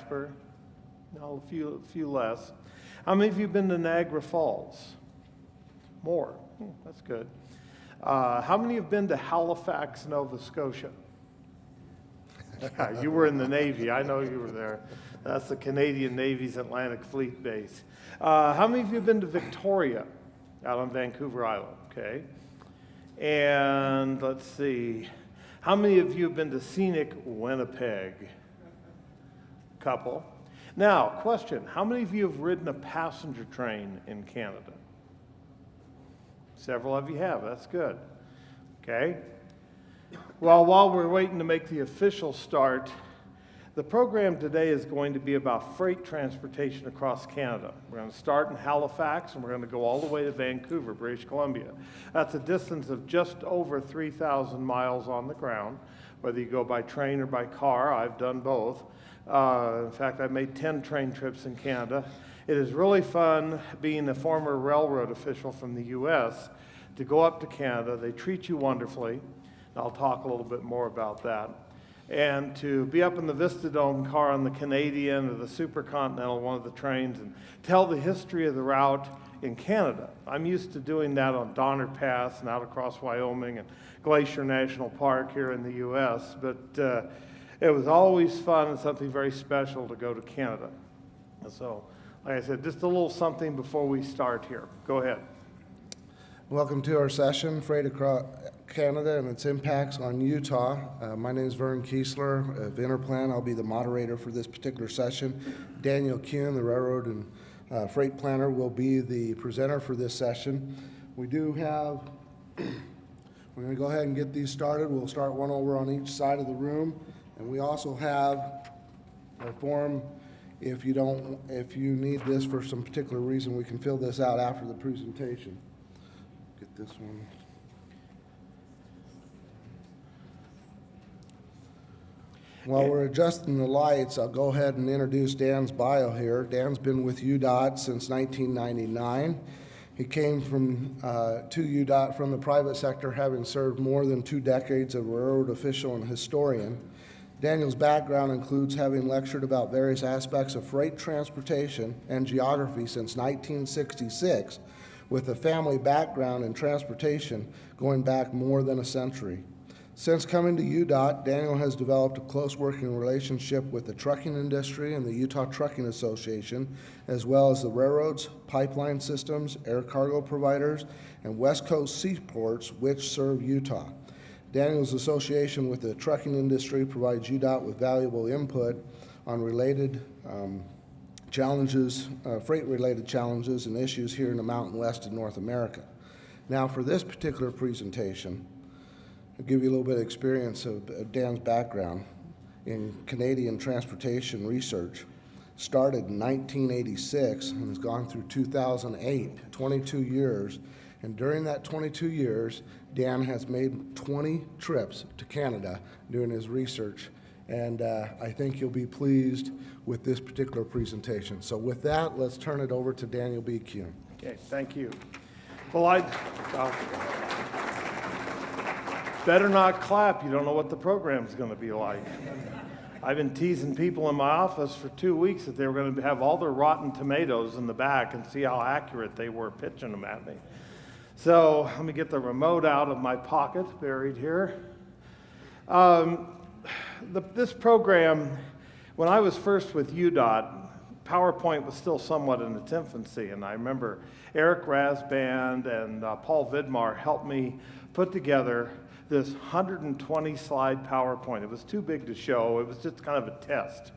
Jasper? No, a few less. How many of you have been to Niagara Falls? More. That's good. How many have been to Halifax, Nova Scotia? You were in the Navy. I know you were there. That's the Canadian Navy's Atlantic Fleet base. How many of you have been to Victoria, out on Vancouver Island? Okay. And let's see. How many of you have been to scenic Winnipeg? Couple. Now, question. How many of you have ridden a passenger train in Canada? Several of you have. That's good. Okay. Well, while we're waiting to make the official start, the program today is going to be about freight transportation across Canada. We're going to start in Halifax, and we're going to go all the way to Vancouver, British Columbia. That's a distance of just over 3,000 miles on the ground, whether you go by train or by car. I've done both. In fact, I've made 10 train trips in Canada. It is really fun being a former railroad official from the U.S. to go up to Canada. They treat you wonderfully. I'll talk a little bit more about that. And to be up in the Vistadome car on the Canadian or the Supercontinental, one of the trains, and tell the history of the route in Canada. I'm used to doing that on Donner Pass and out across Wyoming and Glacier National Park here in the U.S., but it was always fun and something very special to go to Canada. And so, like I said, just a little something before we start here. Go ahead. Welcome to our session, Freight Across Canada and its impacts on Utah. My name is Vern Kiesler of Interplan. I'll be the moderator for this particular session. Daniel Kuhn, the railroad and freight planner, will be the presenter for this session. We do have, we're going to go ahead and get these started. We'll start one over on each side of the room. And we also have a form. If you need this for some particular reason, we can fill this out after the presentation. Get this one. While we're adjusting the lights, I'll go ahead and introduce Dan's bio here. Dan's been with UDOT since 1999. He came to UDOT from the private sector, having served more than 2 decades as a railroad official and historian. Daniel's background includes having lectured about various aspects of freight transportation and geography since 1966, with a family background in transportation going back more than a century. Since coming to UDOT, Daniel has developed a close working relationship with the trucking industry and the Utah Trucking Association, as well as the railroads, pipeline systems, air cargo providers, and West Coast seaports which serve Utah. Daniel's association with the trucking industry provides UDOT with valuable input on related challenges, freight-related challenges and issues here in the Mountain West of North America. Now, for this particular presentation, I'll give you a little bit of experience of Dan's background in Canadian transportation research. Started in 1986 and has gone through 2008, 22 years. And during that 22 years, Dan has made 20 trips to Canada doing his research. And I think you'll be pleased with this particular presentation. So with that, let's turn it over to Daniel B. Kuhn. Okay, thank you. Well, better not clap. You don't know what the program's going to be like. I've been teasing people in my office for 2 weeks that they were going to have all their rotten tomatoes in the back and see how accurate they were pitching them at me. So let me get the remote out of my pocket, buried here. This program, when I was first with UDOT, PowerPoint was still somewhat in its infancy, and I remember Eric Rasband and Paul Vidmar helped me put together this 120-slide PowerPoint. It was too big to show. It was just kind of a test.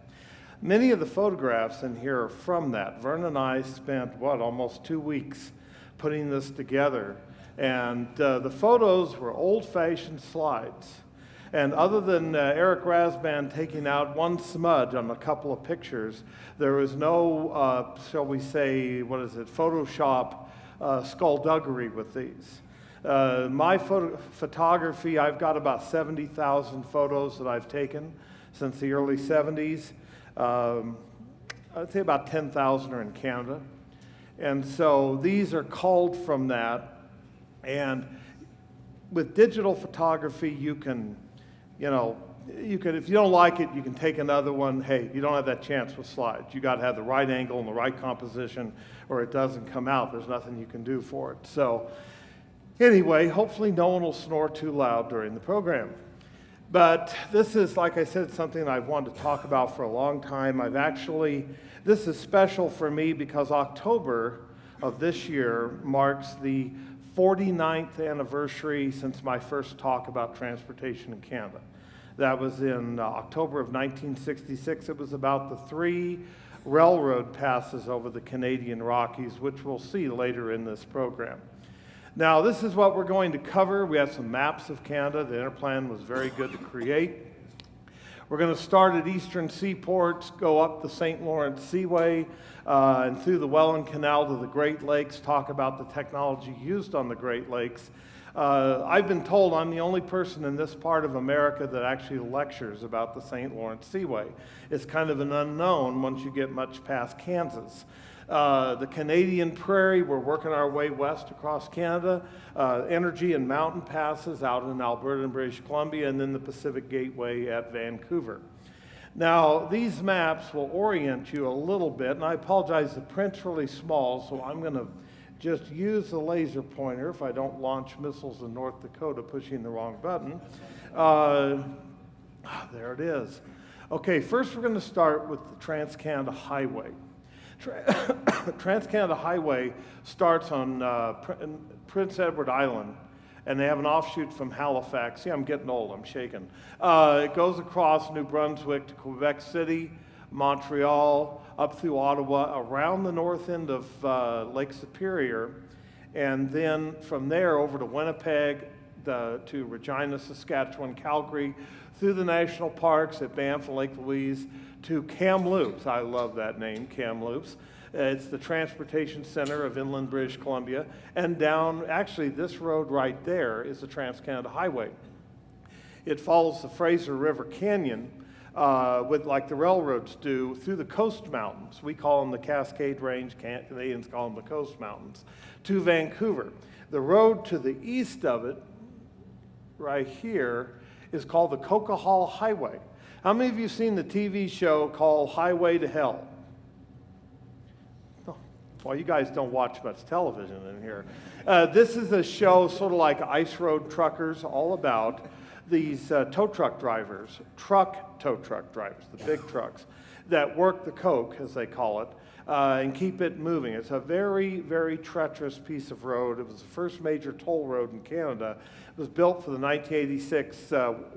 Many of the photographs in here are from that. Vern and I spent, almost 2 weeks putting this together. And the photos were old-fashioned slides. And other than Eric Rasband taking out one smudge on a couple of pictures, there was no, shall we say, Photoshop skullduggery with these. My photography, I've got about 70,000 photos that I've taken since the early 70s. I'd say about 10,000 are in Canada. And so these are culled from that. And with digital photography, you can, you could, if you don't like it, you can take another one. Hey, you don't have that chance with slides. You got to have the right angle and the right composition, or it doesn't come out. There's nothing you can do for it. So anyway, hopefully no one will snore too loud during the program. But this is, like I said, something I've wanted to talk about for a long time. This is special for me because October of this year marks the 49th anniversary since my first talk about transportation in Canada. That was in October of 1966. It was about the 3 railroad passes over the Canadian Rockies, which we'll see later in this program. Now, this is what we're going to cover. We have some maps of Canada. The Interplan was very good to create. We're going to start at eastern seaports, go up the St. Lawrence Seaway, and through the Welland Canal to the Great Lakes, talk about the technology used on the Great Lakes. I've been told I'm the only person in this part of America that actually lectures about the St. Lawrence Seaway. It's kind of an unknown once you get much past Kansas. The Canadian Prairie, we're working our way west across Canada, energy and mountain passes out in Alberta and British Columbia, and then the Pacific Gateway at Vancouver. Now, these maps will orient you a little bit, and I apologize, the print's really small, so I'm going to just use the laser pointer if I don't launch missiles in North Dakota pushing the wrong button. There it is. Okay, first we're going to start with the Trans-Canada Highway. Trans-Canada Highway starts on Prince Edward Island, and they have an offshoot from Halifax. See, I'm getting old, I'm shaking. It goes across New Brunswick to Quebec City, Montreal, up through Ottawa, around the north end of Lake Superior, and then from there over to Winnipeg, to Regina, Saskatchewan, Calgary, through the national parks at Banff and Lake Louise, to Kamloops. I love that name, Kamloops. It's the transportation center of inland British Columbia, and down, actually this road right there is the Trans-Canada Highway. It follows the Fraser River Canyon, like the railroads do, through the Coast Mountains. We call them the Cascade Range, Canadians call them the Coast Mountains, to Vancouver. The road to the east of it, right here, is called the Coquihalla Highway. How many of you seen the TV show called Highway to Hell? Oh, well, you guys don't watch much television in here. This is a show sort of like Ice Road Truckers, all about these tow truck drivers, tow truck drivers, the big trucks, that work the coke, as they call it, and keep it moving. It's a very, very treacherous piece of road. It was the first major toll road in Canada. It was built for the 1986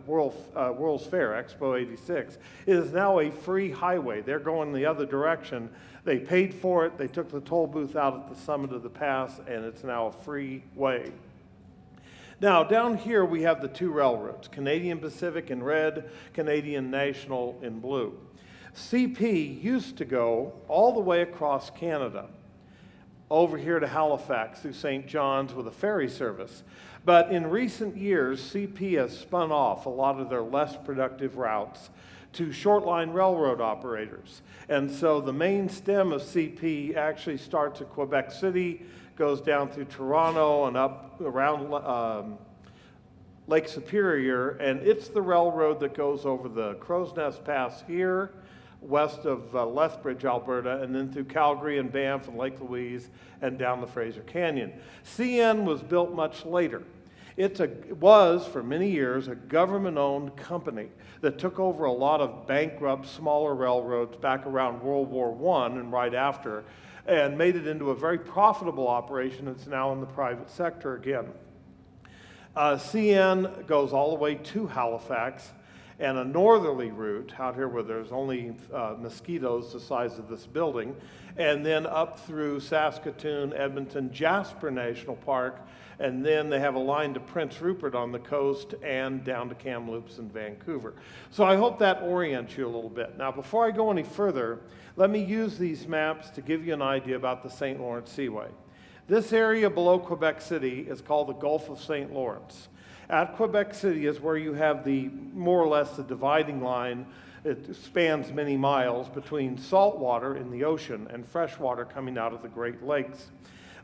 World's Fair, Expo 86. It is now a free highway. They're going the other direction. They paid for it. They took the toll booth out at the summit of the pass, and it's now a free way. Now, down here we have the 2 railroads, Canadian Pacific in red, Canadian National in blue. CP used to go all the way across Canada, over here to Halifax through St. John's with a ferry service. But in recent years, CP has spun off a lot of their less productive routes to short-line railroad operators. And so the main stem of CP actually starts at Quebec City, goes down through Toronto and up around Lake Superior, and it's the railroad that goes over the Crow's Nest Pass here, west of Lethbridge, Alberta, and then through Calgary and Banff and Lake Louise and down the Fraser Canyon. CN was built much later. It was, for many years, a government-owned company that took over a lot of bankrupt, smaller railroads back around World War I and right after, and made it into a very profitable operation. It's now in the private sector again. CN goes all the way to Halifax, and a northerly route out here where there's only mosquitoes the size of this building, and then up through Saskatoon, Edmonton, Jasper National Park, and then they have a line to Prince Rupert on the coast and down to Kamloops and Vancouver. So I hope that orients you a little bit. Now, before I go any further, let me use these maps to give you an idea about the St. Lawrence Seaway. This area below Quebec City is called the Gulf of St. Lawrence. At Quebec City is where you have the, more or less, the dividing line. It spans many miles between salt water in the ocean and fresh water coming out of the Great Lakes.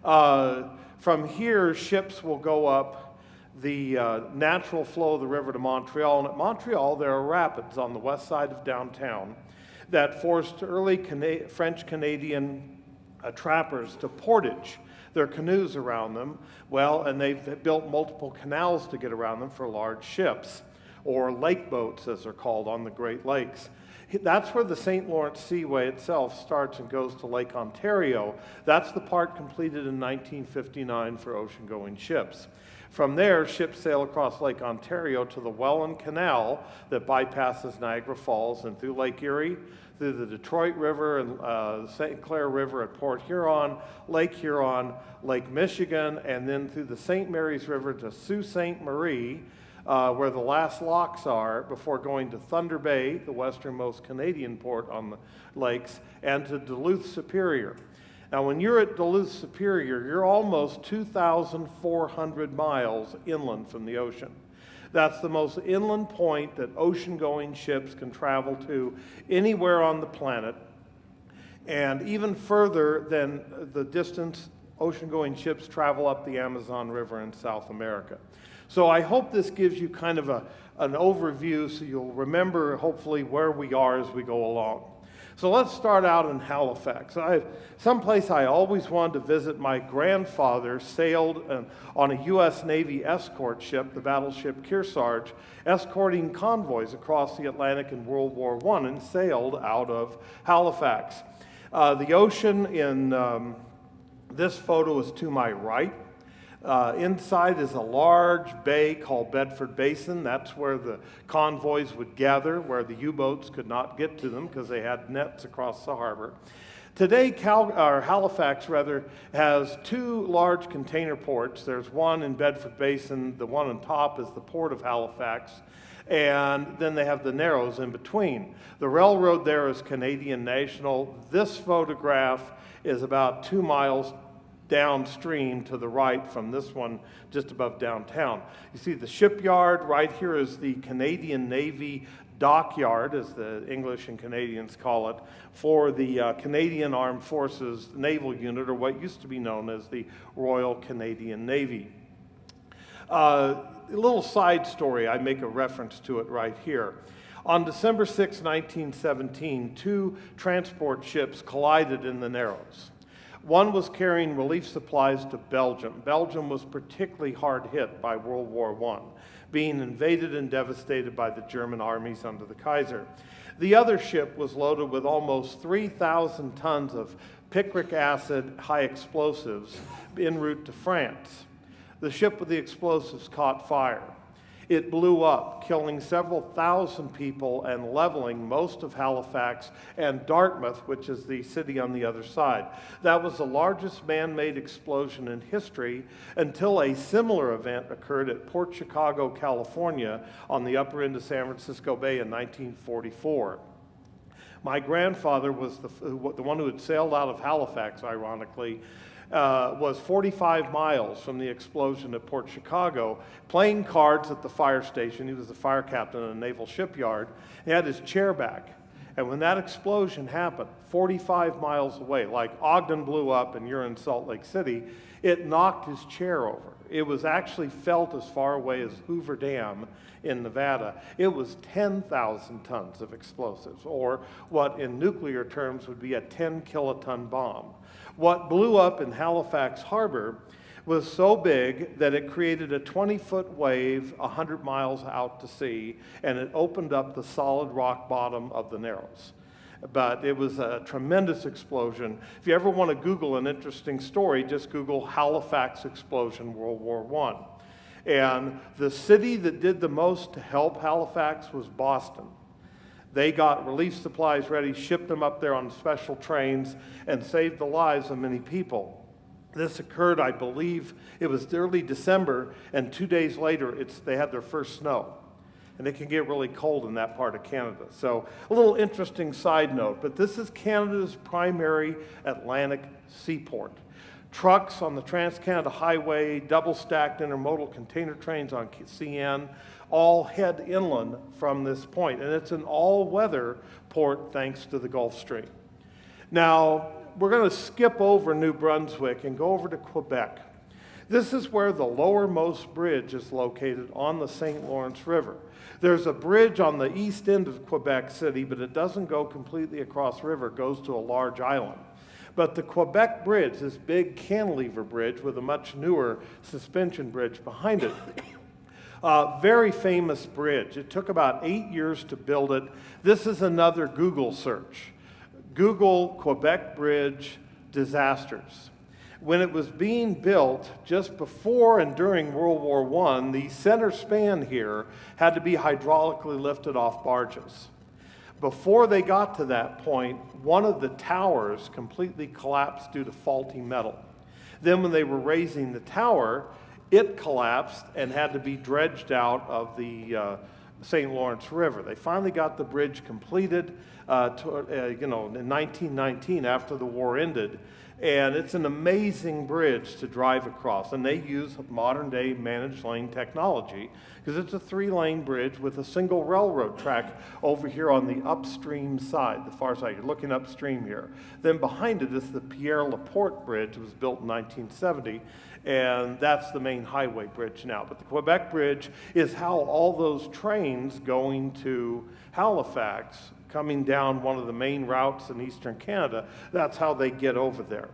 From here, ships will go up the natural flow of the river to Montreal. And at Montreal, there are rapids on the west side of downtown that forced early French-Canadian trappers to portage their canoes around them. Well, and they've built multiple canals to get around them for large ships, or lake boats, as they're called, on the Great Lakes. That's where the St. Lawrence Seaway itself starts and goes to Lake Ontario. That's the part completed in 1959 for ocean-going ships. From there, ships sail across Lake Ontario to the Welland Canal that bypasses Niagara Falls and through Lake Erie, through the Detroit River and St. Clair River at Port Huron, Lake Michigan, and then through the St. Mary's River to Sault Ste. Marie, where the last locks are, before going to Thunder Bay, the westernmost Canadian port on the lakes, and to Duluth Superior. Now, when you're at Duluth Superior, you're almost 2,400 miles inland from the ocean. That's the most inland point that ocean-going ships can travel to anywhere on the planet, and even further than the distance ocean-going ships travel up the Amazon River in South America. So I hope this gives you kind of an overview so you'll remember, hopefully, where we are as we go along. So let's start out in Halifax. Someplace I always wanted to visit. My grandfather sailed on a U.S. Navy escort ship, the battleship Kearsarge, escorting convoys across the Atlantic in World War I, and sailed out of Halifax. The ocean in this photo is to my right. Inside is a large bay called Bedford Basin. That's where the convoys would gather, where the U-boats could not get to them because they had nets across the harbor. Today, Halifax has two large container ports. There's one in Bedford Basin. The one on top is the Port of Halifax. And then they have the Narrows in between. The railroad there is Canadian National. This photograph is about 2 miles downstream to the right from this one just above downtown. You see the shipyard. Right here is the Canadian Navy dockyard, as the English and Canadians call it, for the Canadian Armed Forces Naval Unit, or what used to be known as the Royal Canadian Navy. A little side story, I make a reference to it right here. On December 6, 1917, two transport ships collided in the Narrows. One was carrying relief supplies to Belgium. Belgium was particularly hard hit by World War I, being invaded and devastated by the German armies under the Kaiser. The other ship was loaded with almost 3,000 tons of picric acid high explosives en route to France. The ship with the explosives caught fire. It blew up, killing several thousand people and leveling most of Halifax and Dartmouth, which is the city on the other side. That was the largest man-made explosion in history until a similar event occurred at Port Chicago, California, on the upper end of San Francisco Bay in 1944. My grandfather was the one who had sailed out of Halifax, ironically, was 45 miles from the explosion at Port Chicago, playing cards at the fire station. He was the fire captain in a naval shipyard. He had his chair back. And when that explosion happened, 45 miles away, like Ogden blew up and you're in Salt Lake City, it knocked his chair over. It was actually felt as far away as Hoover Dam in Nevada. It was 10,000 tons of explosives, or what in nuclear terms would be a 10-kiloton bomb. What blew up in Halifax Harbor was so big that it created a 20-foot wave 100 miles out to sea, and it opened up the solid rock bottom of the Narrows. But it was a tremendous explosion. If you ever want to Google an interesting story, just Google Halifax explosion, World War I. And the city that did the most to help Halifax was Boston. They got relief supplies ready, shipped them up there on special trains, and saved the lives of many people. This occurred, I believe, it was early December, and 2 days later, they had their first snow. And it can get really cold in that part of Canada. So a little interesting side note, but this is Canada's primary Atlantic seaport. Trucks on the Trans-Canada Highway, double-stacked intermodal container trains on CN, all head inland from this point. And it's an all-weather port thanks to the Gulf Stream. Now, we're going to skip over New Brunswick and go over to Quebec. This is where the lowermost bridge is located on the St. Lawrence River. There's a bridge on the east end of Quebec City, but it doesn't go completely across the river. It goes to a large island. But the Quebec Bridge, this big cantilever bridge with a much newer suspension bridge behind it, very famous bridge. It took about 8 years to build it. This is another Google search. Google Quebec Bridge disasters. When it was being built, just before and during World War I, the center span here had to be hydraulically lifted off barges. Before they got to that point, one of the towers completely collapsed due to faulty metal. Then when they were raising the tower, it collapsed and had to be dredged out of the St. Lawrence River. They finally got the bridge completed in 1919 after the war ended. And it's an amazing bridge to drive across. And they use modern day managed lane technology because it's a 3-lane bridge with a single railroad track over here on the upstream side, the far side. You're looking upstream here. Then behind it is the Pierre Laporte Bridge. It was built in 1970. And that's the main highway bridge now. But the Quebec Bridge is how all those trains going to Halifax, coming down one of the main routes in eastern Canada, that's how they get over there.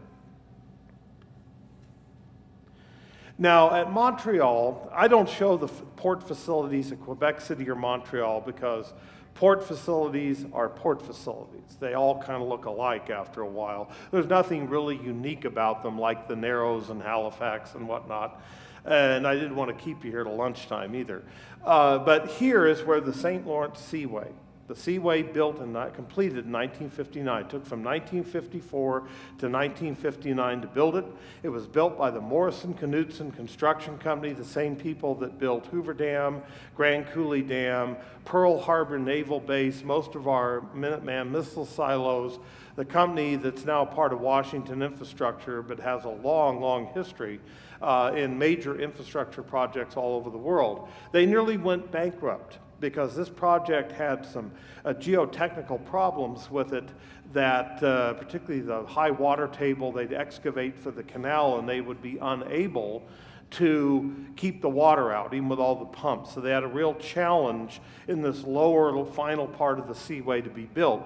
Now, at Montreal, I don't show the port facilities at Quebec City or Montreal because port facilities are port facilities. They all kind of look alike after a while. There's nothing really unique about them like the Narrows and Halifax and whatnot. And I didn't want to keep you here till lunchtime either. But here is where the St. Lawrence Seaway, the Seaway built and completed in 1959. It took from 1954 to 1959 to build it. It was built by the Morrison Knudsen Construction Company, the same people that built Hoover Dam, Grand Coulee Dam, Pearl Harbor Naval Base, most of our Minuteman missile silos, the company that's now part of Washington Infrastructure but has a long, long history in major infrastructure projects all over the world. They nearly went bankrupt because this project had some geotechnical problems with it that, particularly the high water table, they'd excavate for the canal and they would be unable to keep the water out, even with all the pumps. So they had a real challenge in this lower final part of the Seaway to be built.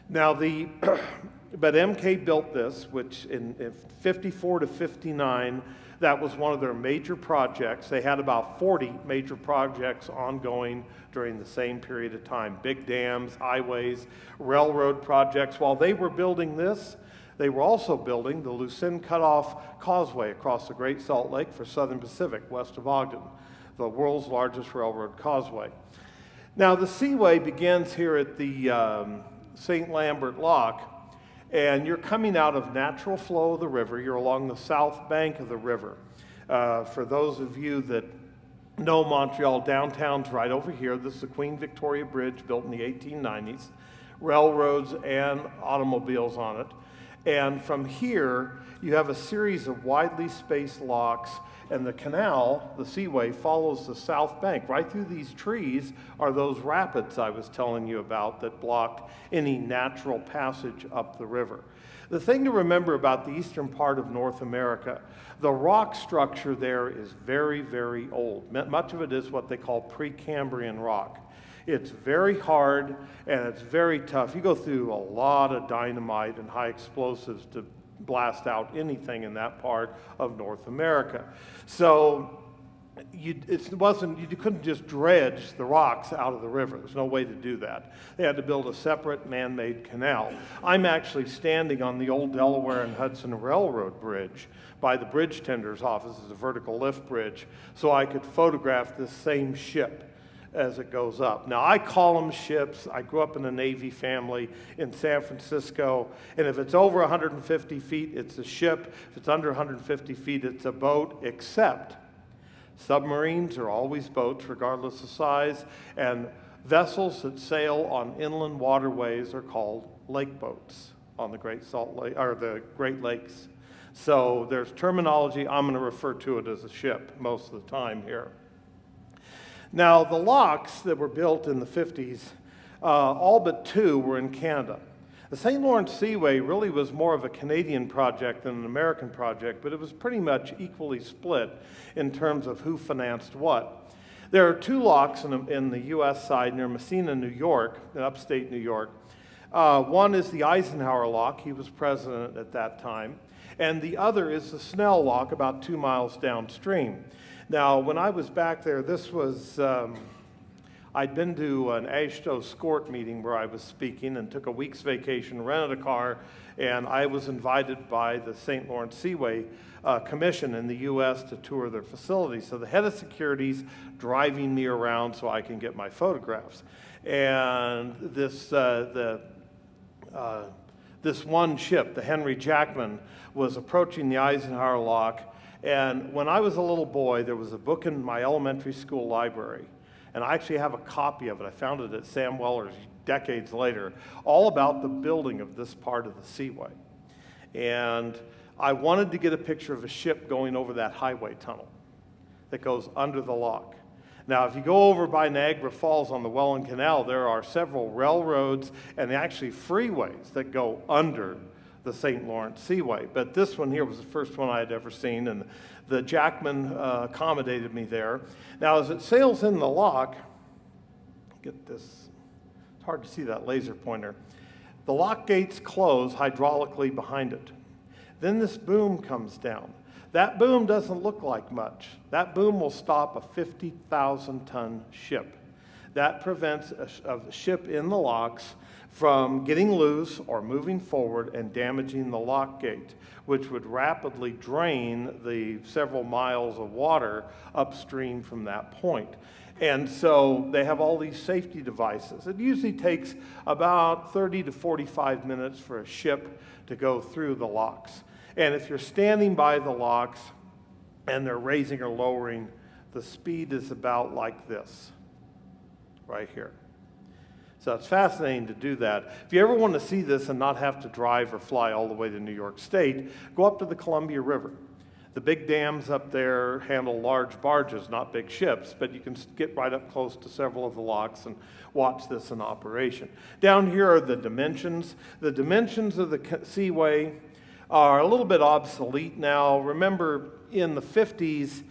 Now, but MK built this, which in 54 to 59, that was one of their major projects. They had about 40 major projects ongoing during the same period of time. Big dams, highways, railroad projects. While they were building this, they were also building the Lucin Cutoff Causeway across the Great Salt Lake for Southern Pacific, west of Ogden, the world's largest railroad causeway. Now, the Seaway begins here at the St. Lambert Lock, and you're coming out of natural flow of the river. You're along the south bank of the river. For those of you that know Montreal, downtown's right over here. This is the Queen Victoria Bridge, built in the 1890s. Railroads and automobiles on it. And from here, you have a series of widely spaced locks, and the canal, the Seaway, follows the south bank. Right through these trees are those rapids I was telling you about that blocked any natural passage up the river. The thing to remember about the eastern part of North America, the rock structure there is very, very old. Much of it is what they call Precambrian rock. It's very hard and it's very tough. You go through a lot of dynamite and high explosives to blast out anything in that part of North America. So you couldn't just dredge the rocks out of the river. There's no way to do that. They had to build a separate man-made canal. I'm actually standing on the old Delaware and Hudson Railroad Bridge by the bridge tender's office. It's a vertical lift bridge, so I could photograph this same ship as it goes up. Now, I call them ships. I grew up in a Navy family in San Francisco, and if it's over 150 feet, it's a ship. If it's under 150 feet, it's a boat, except submarines are always boats, regardless of size, and vessels that sail on inland waterways are called lake boats on the Great Salt Lake, or the Great Lakes. So there's terminology. I'm going to refer to it as a ship most of the time here. Now, the locks that were built in the 50s, all but two were in Canada. The St. Lawrence Seaway really was more of a Canadian project than an American project, but it was pretty much equally split in terms of who financed what. There are two locks in the U.S. side near Messina, New York, in upstate New York. One is the Eisenhower Lock. He was president at that time. And the other is the Snell Lock, about 2 miles downstream. Now, when I was back there, this was... I'd been to an AASHTO SCORT meeting where I was speaking and took a week's vacation, rented a car, and I was invited by the St. Lawrence Seaway Commission in the U.S. to tour their facilities. So the head of security's driving me around so I can get my photographs. And this one ship, the Henry Jackman, was approaching the Eisenhower Lock. And when I was a little boy, there was a book in my elementary school library. And I actually have a copy of it. I found it at Sam Weller's decades later, all about the building of this part of the Seaway. And I wanted to get a picture of a ship going over that highway tunnel that goes under the lock. Now, if you go over by Niagara Falls on the Welland Canal, there are several railroads and actually freeways that go under the St. Lawrence Seaway. But this one here was the first one I had ever seen, and the Jackman accommodated me there. Now, as it sails in the lock, get this, it's hard to see that laser pointer. The lock gates close hydraulically behind it. Then this boom comes down. That boom doesn't look like much. That boom will stop a 50,000-ton ship. That prevents a ship in the locks from getting loose or moving forward and damaging the lock gate, which would rapidly drain the several miles of water upstream from that point. And so they have all these safety devices. It usually takes about 30 to 45 minutes for a ship to go through the locks. And if you're standing by the locks and they're raising or lowering, the speed is about like this, right here. So it's fascinating to do that. If you ever want to see this and not have to drive or fly all the way to New York State, go up to the Columbia River. The big dams up there handle large barges, not big ships, but you can get right up close to several of the locks and watch this in operation. Down here are the dimensions. The dimensions of the Seaway are a little bit obsolete now. Remember, in the 50s,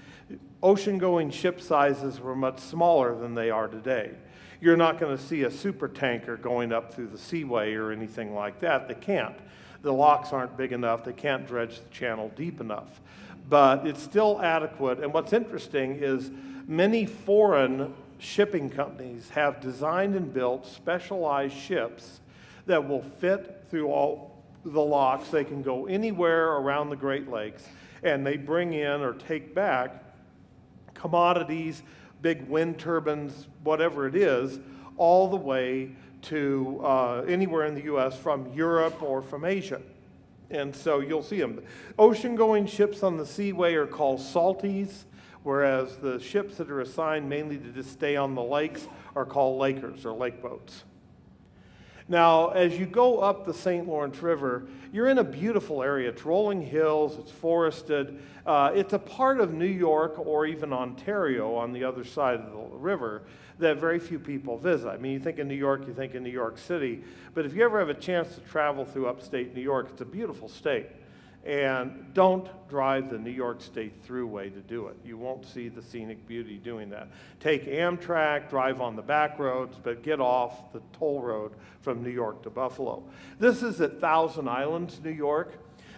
ocean-going ship sizes were much smaller than they are today. You're not going to see a super tanker going up through the Seaway or anything like that. They can't. The locks aren't big enough. They can't dredge the channel deep enough. But it's still adequate. And what's interesting is many foreign shipping companies have designed and built specialized ships that will fit through all the locks. They can go anywhere around the Great Lakes, and they bring in or take back commodities, big wind turbines, whatever it is, all the way to anywhere in the U.S. from Europe or from Asia. And so you'll see them. Ocean-going ships on the Seaway are called salties, whereas the ships that are assigned mainly to just stay on the lakes are called lakers or lake boats. Now, as you go up the St. Lawrence River, you're in a beautiful area. It's rolling hills, it's forested. It's a part of New York or even Ontario on the other side of the river that very few people visit. I mean, you think of New York, you think of New York City, but if you ever have a chance to travel through upstate New York, it's a beautiful state. And don't drive the New York State Thruway to do it. You won't see the scenic beauty doing that. Take Amtrak, drive on the back roads, but get off the toll road from New York to Buffalo. This is at Thousand Islands, New York.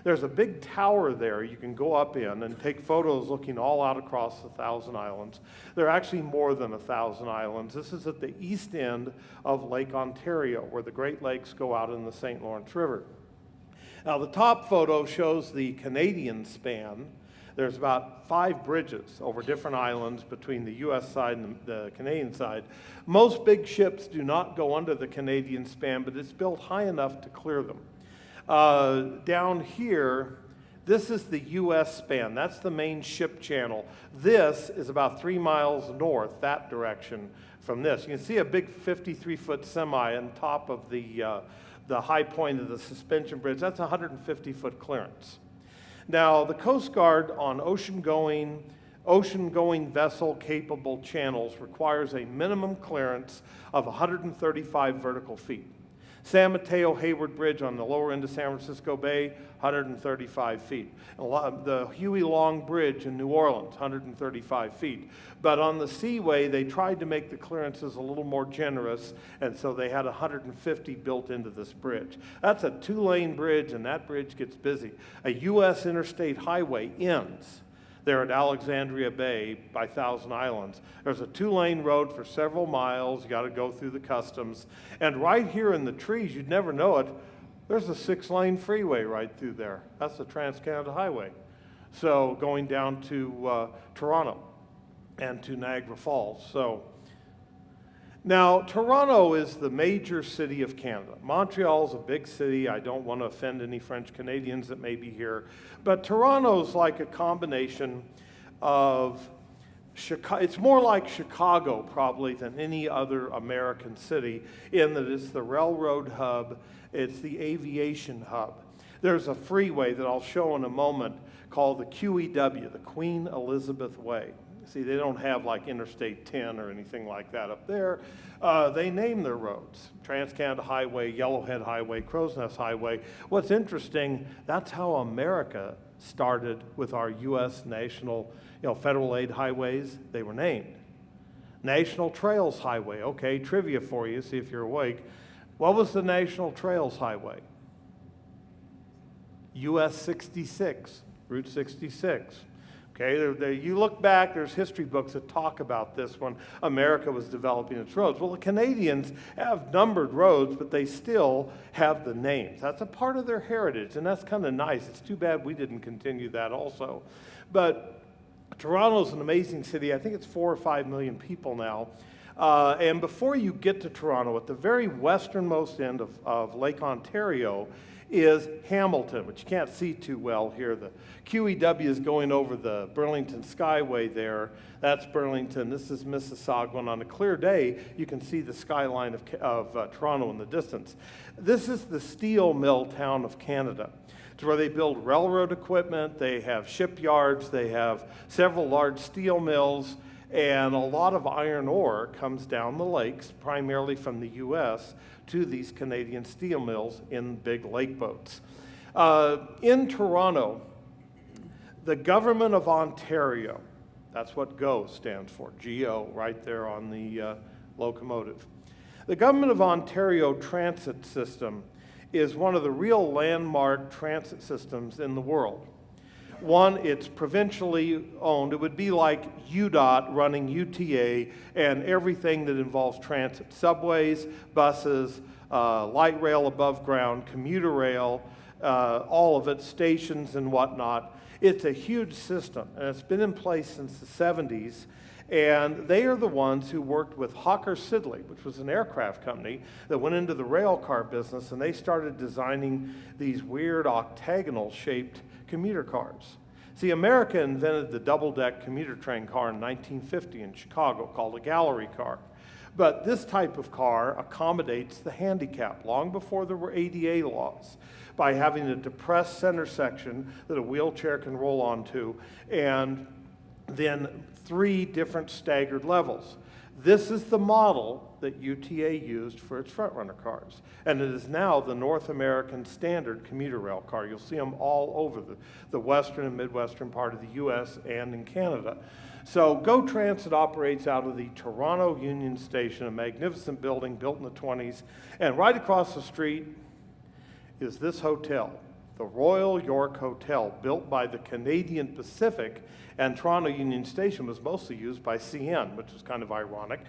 There's a big tower there you can go up in and take photos looking all out across the Thousand Islands. There are actually more than 1,000 islands. This is at the east end of Lake Ontario, where the Great Lakes go out in the St. Lawrence River. Now, the top photo shows the Canadian span. There's about 5 bridges over different islands between the U.S. side and the Canadian side. Most big ships do not go under the Canadian span, but it's built high enough to clear them. Down here, this is the U.S. span. That's the main ship channel. This is about 3 miles north, that direction from this. You can see a big 53-foot semi on top of the high point of the suspension bridge. That's a 150-foot clearance. Now, the Coast Guard on ocean-going vessel-capable channels requires a minimum clearance of 135 vertical feet. San Mateo Hayward Bridge on the lower end of San Francisco Bay, 135 feet. The Huey Long Bridge in New Orleans, 135 feet. But on the Seaway, they tried to make the clearances a little more generous, and so they had 150 built into this bridge. That's a 2-lane bridge, and that bridge gets busy. A U.S. interstate highway ends there at Alexandria Bay by Thousand Islands. There's a 2-lane road for several miles. You got to go through the customs. And right here in the trees, you'd never know it, there's a 6-lane freeway right through there. That's the Trans-Canada Highway. So going down to Toronto and to Niagara Falls. So now, Toronto is the major city of Canada. Montreal is a big city. I don't want to offend any French Canadians that may be here. But Toronto's like a combination of Chicago. It's more like Chicago probably than any other American city in that it's the railroad hub, it's the aviation hub. There's a freeway that I'll show in a moment called the QEW, the Queen Elizabeth Way. See, they don't have like Interstate 10 or anything like that up there. They name their roads. Trans-Canada Highway, Yellowhead Highway, Crow's Nest Highway. What's interesting, that's how America started with our U.S. national, federal aid highways. They were named. National Trails Highway. Okay, trivia for you, see if you're awake. What was the National Trails Highway? US 66, Route 66. Okay, you look back, there's history books that talk about this when America was developing its roads. Well, the Canadians have numbered roads, but they still have the names. That's a part of their heritage, and that's kind of nice. It's too bad we didn't continue that also. But Toronto's an amazing city. I think it's 4 or 5 million people now. And before you get to Toronto, at the very westernmost end of Lake Ontario, is Hamilton, which you can't see too well here. The QEW is going over the Burlington Skyway there. That's Burlington. This is Mississauga. And on a clear day, you can see the skyline of Toronto in the distance. This is the steel mill town of Canada. It's where they build railroad equipment. They have shipyards. They have several large steel mills. And a lot of iron ore comes down the lakes, primarily from the U.S., to these Canadian steel mills in big lake boats. In Toronto, the government of Ontario, that's what GO stands for, G-O, right there on the locomotive. The government of Ontario transit system is one of the real landmark transit systems in the world. One, it's provincially owned. It would be like UDOT running UTA and everything that involves transit. Subways, buses, light rail above ground, commuter rail, all of it, stations and whatnot. It's a huge system, and it's been in place since the 70s. And they are the ones who worked with Hawker Siddeley, which was an aircraft company that went into the rail car business, and they started designing these weird octagonal-shaped commuter cars. See, America invented the double-deck commuter train car in 1950 in Chicago called a gallery car. But this type of car accommodates the handicap long before there were ADA laws by having a depressed center section that a wheelchair can roll onto and then 3 different staggered levels. This is the model that UTA used for its frontrunner cars, and it is now the North American standard commuter rail car. You'll see them all over the western and midwestern part of the U.S. and in Canada. So GO Transit operates out of the Toronto Union Station, a magnificent building built in the 20s, and right across the street is this hotel, the Royal York Hotel, built by the Canadian Pacific, and Toronto Union Station was mostly used by CN, which is kind of ironic.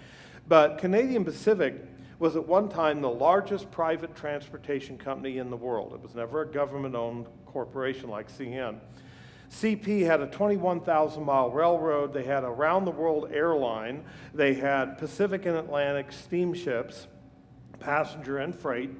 But Canadian Pacific was at one time the largest private transportation company in the world. It was never a government-owned corporation like CN. CP had a 21,000-mile railroad. They had a round-the-world airline. They had Pacific and Atlantic steamships, passenger and freight,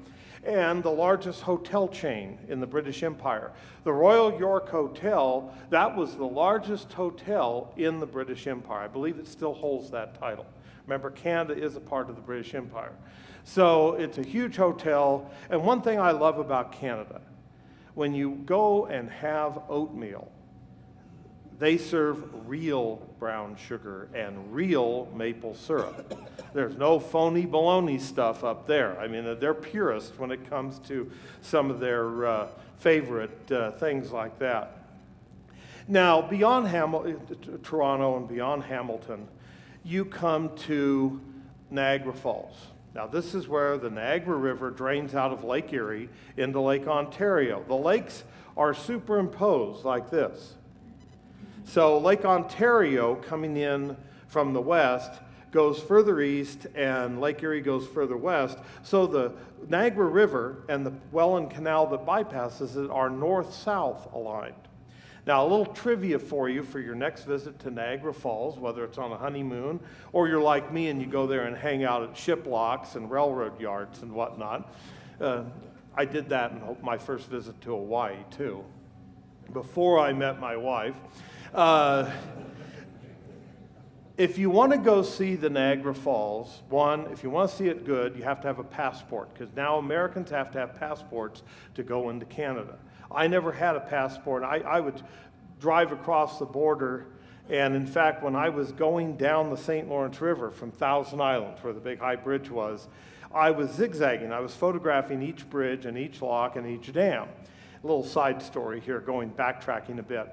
and the largest hotel chain in the British Empire. The Royal York Hotel, that was the largest hotel in the British Empire. I believe it still holds that title. Remember, Canada is a part of the British Empire. So it's a huge hotel, and one thing I love about Canada, when you go and have oatmeal, They serve real brown sugar and real maple syrup. There's no phony baloney stuff up there. I mean, they're purist when it comes to some of their favorite things like that. Now, beyond Toronto and beyond Hamilton, you come to Niagara Falls. Now, this is where the Niagara River drains out of Lake Erie into Lake Ontario. The lakes are superimposed like this. So Lake Ontario, coming in from the west, goes further east, and Lake Erie goes further west. So the Niagara River and the Welland Canal that bypasses it are north-south aligned. Now, a little trivia for you for your next visit to Niagara Falls, whether it's on a honeymoon or you're like me and you go there and hang out at shiplocks and railroad yards and whatnot. I did that in my first visit to Hawaii, too, before I met my wife. If you want to go see the Niagara Falls, one, if you want to see it good, you have to have a passport, because now Americans have to have passports to go into Canada. I never had a passport. I would drive across the border, and in fact, when I was going down the St. Lawrence River from Thousand Islands, where the big high bridge was, I was zigzagging. I was photographing each bridge and each lock and each dam. A little side story here, backtracking a bit.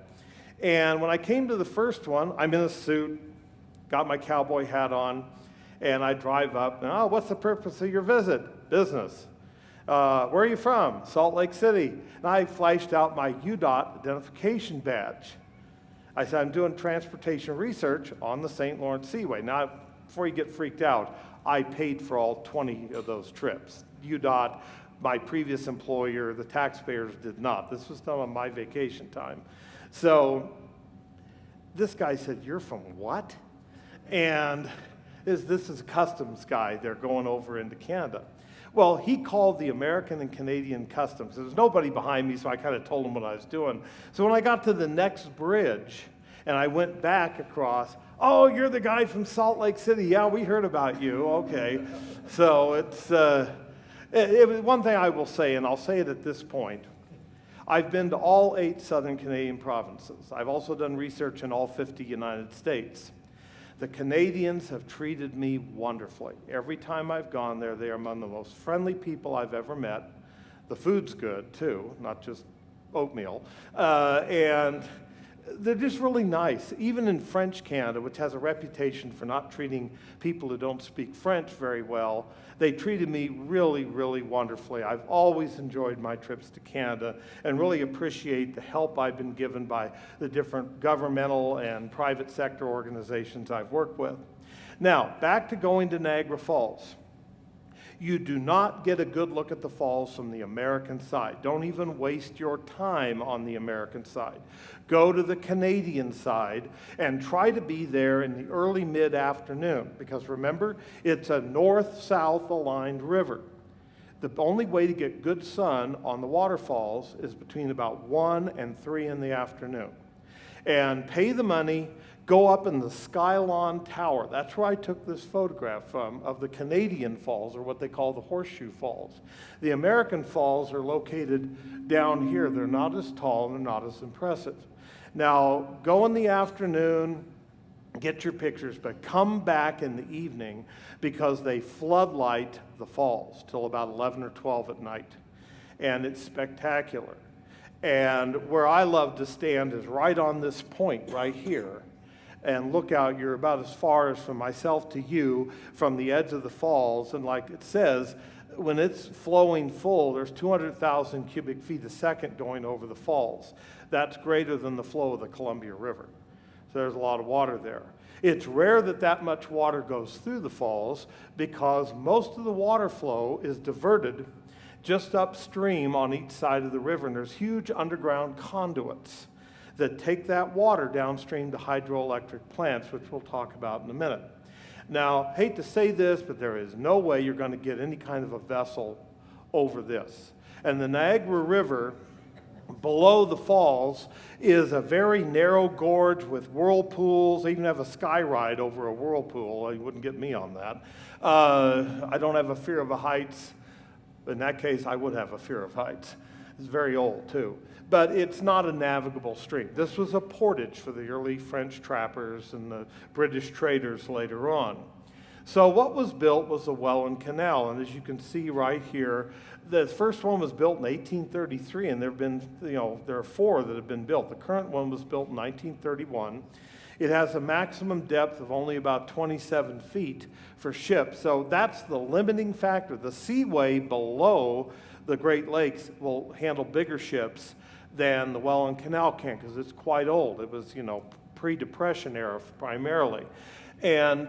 And when I came to the first one, I'm in a suit, got my cowboy hat on, and I drive up, and, oh, what's the purpose of your visit? Business. Where are you from? Salt Lake City. And I flashed out my UDOT identification badge. I said, I'm doing transportation research on the St. Lawrence Seaway. Now, before you get freaked out, I paid for all 20 of those trips. UDOT, my previous employer, the taxpayers did not. This was done on my vacation time. So this guy said, you're from what? And this is a customs guy. They're going over into Canada. Well, he called the American and Canadian customs. There was nobody behind me, so I kind of told him what I was doing. So when I got to the next bridge and I went back across, oh, you're the guy from Salt Lake City. Yeah, we heard about you. Okay. So it's one thing I will say, and I'll say it at this point. I've been to all 8 southern Canadian provinces. I've also done research in all 50 United States. The Canadians have treated me wonderfully. Every time I've gone there, they are among the most friendly people I've ever met. The food's good, too, not just oatmeal. And they're just really nice. Even in French Canada, which has a reputation for not treating people who don't speak French very well, they treated me really, really wonderfully. I've always enjoyed my trips to Canada and really appreciate the help I've been given by the different governmental and private sector organizations I've worked with. Now, back to going to Niagara Falls. You do not get a good look at the falls from the American side. Don't even waste your time on the American side. Go to the Canadian side and try to be there in the early mid-afternoon, because remember, it's a north-south aligned river. The only way to get good sun on the waterfalls is between about 1 and 3 in the afternoon. And pay the money, go up in the Skylon Tower. That's where I took this photograph from, of the Canadian falls, or what they call the Horseshoe Falls. The American falls are located down here. They're not as tall and they're not as impressive. Now, go in the afternoon, get your pictures, but come back in the evening, because they floodlight the falls till about 11 or 12 at night. And it's spectacular. And where I love to stand is right on this point right here. And look out, you're about as far as from myself to you from the edge of the falls. And like it says, when it's flowing full, there's 200,000 cubic feet a second going over the falls. That's greater than the flow of the Columbia River. So there's a lot of water there. It's rare that that much water goes through the falls, because most of the water flow is diverted just upstream on each side of the river. And there's huge underground conduits that take that water downstream to hydroelectric plants, which we'll talk about in a minute. Now, hate to say this, but there is no way you're going to get any kind of a vessel over this. And the Niagara River, below the falls, is a very narrow gorge with whirlpools. They even have a sky ride over a whirlpool. You wouldn't get me on that. I don't have a fear of the heights. In that case, I would have a fear of heights. It's very old too. But it's not a navigable stream. This was a portage for the early French trappers and the British traders later on. So what was built was the Welland Canal, and as you can see right here, the first one was built in 1833, and there have been, there are 4 that have been built. The current one was built in 1931. It has a maximum depth of only about 27 feet for ships, so that's the limiting factor. The seaway below the Great Lakes will handle bigger ships than the Welland Canal can, because it's quite old. It was, pre-Depression era primarily. And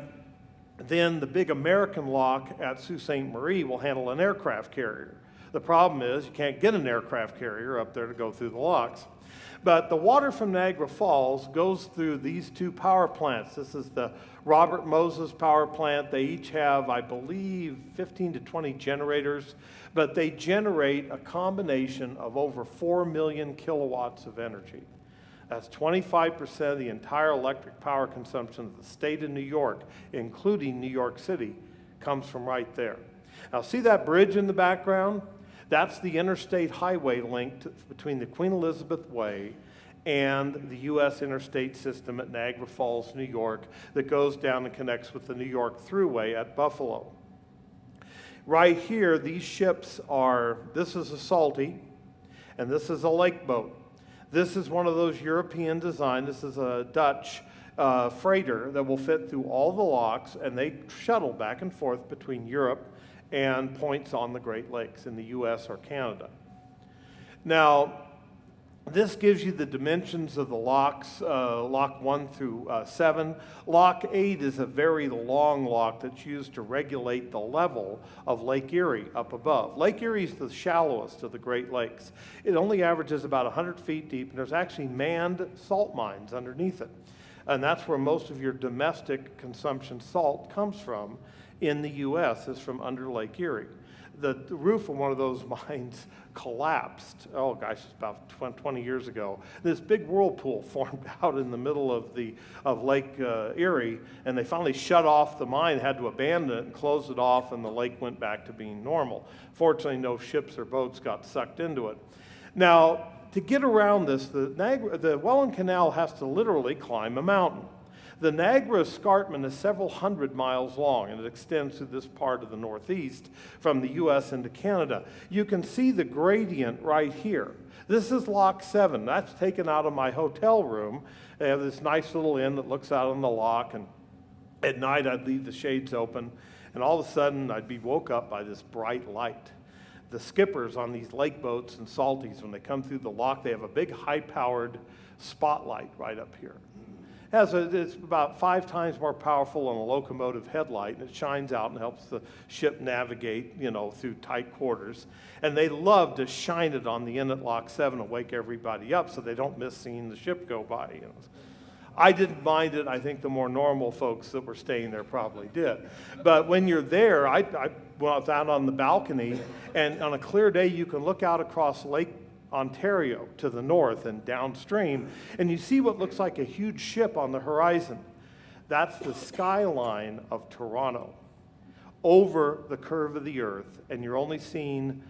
then the big American lock at Sault Ste. Marie will handle an aircraft carrier. The problem is you can't get an aircraft carrier up there to go through the locks. But the water from Niagara Falls goes through these 2 power plants. This is the Robert Moses power plant. They each have, I believe, 15 to 20 generators, but they generate a combination of over 4 million kilowatts of energy. That's 25% of the entire electric power consumption of the state of New York, including New York City, comes from right there. Now, see that bridge in the background? That's the interstate highway link between the Queen Elizabeth Way and the U.S. interstate system at Niagara Falls, New York, that goes down and connects with the New York Thruway at Buffalo. Right here, these ships are, this is a Salty, and this is a lake boat. This is one of those European design. This is a Dutch freighter that will fit through all the locks, and they shuttle back and forth between Europe and points on the Great Lakes in the U.S. or Canada. Now, this gives you the dimensions of the locks, lock 1 through 7. Lock 8 is a very long lock that's used to regulate the level of Lake Erie up above. Lake Erie is the shallowest of the Great Lakes. It only averages about 100 feet deep, and there's actually manned salt mines underneath it. And that's where most of your domestic consumption salt comes from in the U.S., is from under Lake Erie. The roof of one of those mines collapsed, oh gosh, it's about 20 years ago. This big whirlpool formed out in the middle of Lake Erie, and they finally shut off the mine, had to abandon it and close it off, and the lake went back to being normal. Fortunately, no ships or boats got sucked into it. Now, to get around this, the Welland Canal has to literally climb a mountain. The Niagara Escarpment is several hundred miles long, and it extends through this part of the Northeast from the U.S. into Canada. You can see the gradient right here. This is Lock 7. That's taken out of my hotel room. They have this nice little inn that looks out on the lock, and at night I'd leave the shades open, and all of a sudden I'd be woke up by this bright light. The skippers on these lake boats and salties, when they come through the lock, they have a big high-powered spotlight right up here. It's about 5 times more powerful than a locomotive headlight, and it shines out and helps the ship navigate, through tight quarters. And they love to shine it on the inn at Lock 7 and wake everybody up so they don't miss seeing the ship go by. I didn't mind it. I think the more normal folks that were staying there probably did. But when you're there, I was out on the balcony, and on a clear day, you can look out across Lake Ontario to the north and downstream, and you see what looks like a huge ship on the horizon. That's the skyline of Toronto over the curve of the earth, and you're only seeing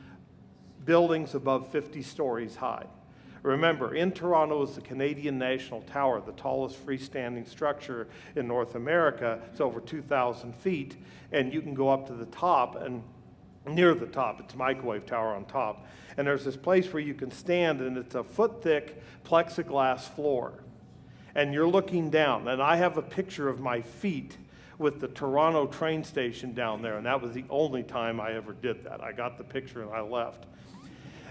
buildings above 50 stories high. Remember, in Toronto is the Canadian National Tower, the tallest freestanding structure in North America. It's over 2,000 feet, and you can go up to the top, and near the top, it's a microwave tower on top. And there's this place where you can stand, and it's a foot-thick plexiglass floor. And you're looking down, and I have a picture of my feet with the Toronto train station down there, and that was the only time I ever did that. I got the picture and I left.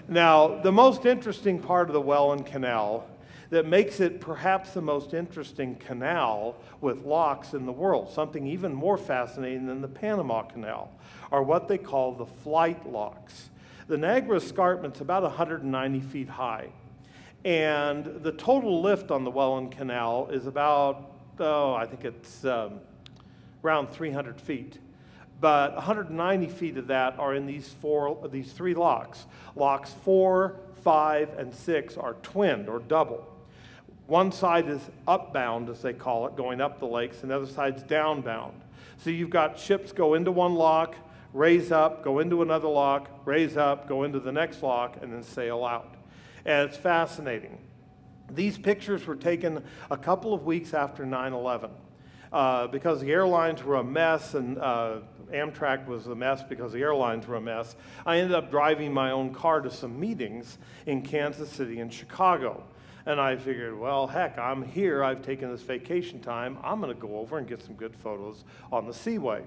Now, the most interesting part of the Welland Canal that makes it perhaps the most interesting canal with locks in the world, something even more fascinating than the Panama Canal, are what they call the flight locks. The Niagara Escarpment's about 190 feet high, and the total lift on the Welland Canal is about, I think it's around 300 feet. But 190 feet of that are in these 3 locks. Locks 4, 5, and 6 are twinned or double. One side is upbound, as they call it, going up the lakes, and the other side's downbound. So you've got ships go into one lock, raise up, go into another lock, raise up, go into the next lock, and then sail out. And it's fascinating. These pictures were taken a couple of weeks after 9/11 because the airlines were a mess and Amtrak was a mess because the airlines were a mess. I ended up driving my own car to some meetings in Kansas City and Chicago. And I figured, well, heck, I'm here. I've taken this vacation time. I'm going to go over and get some good photos on the Seaway.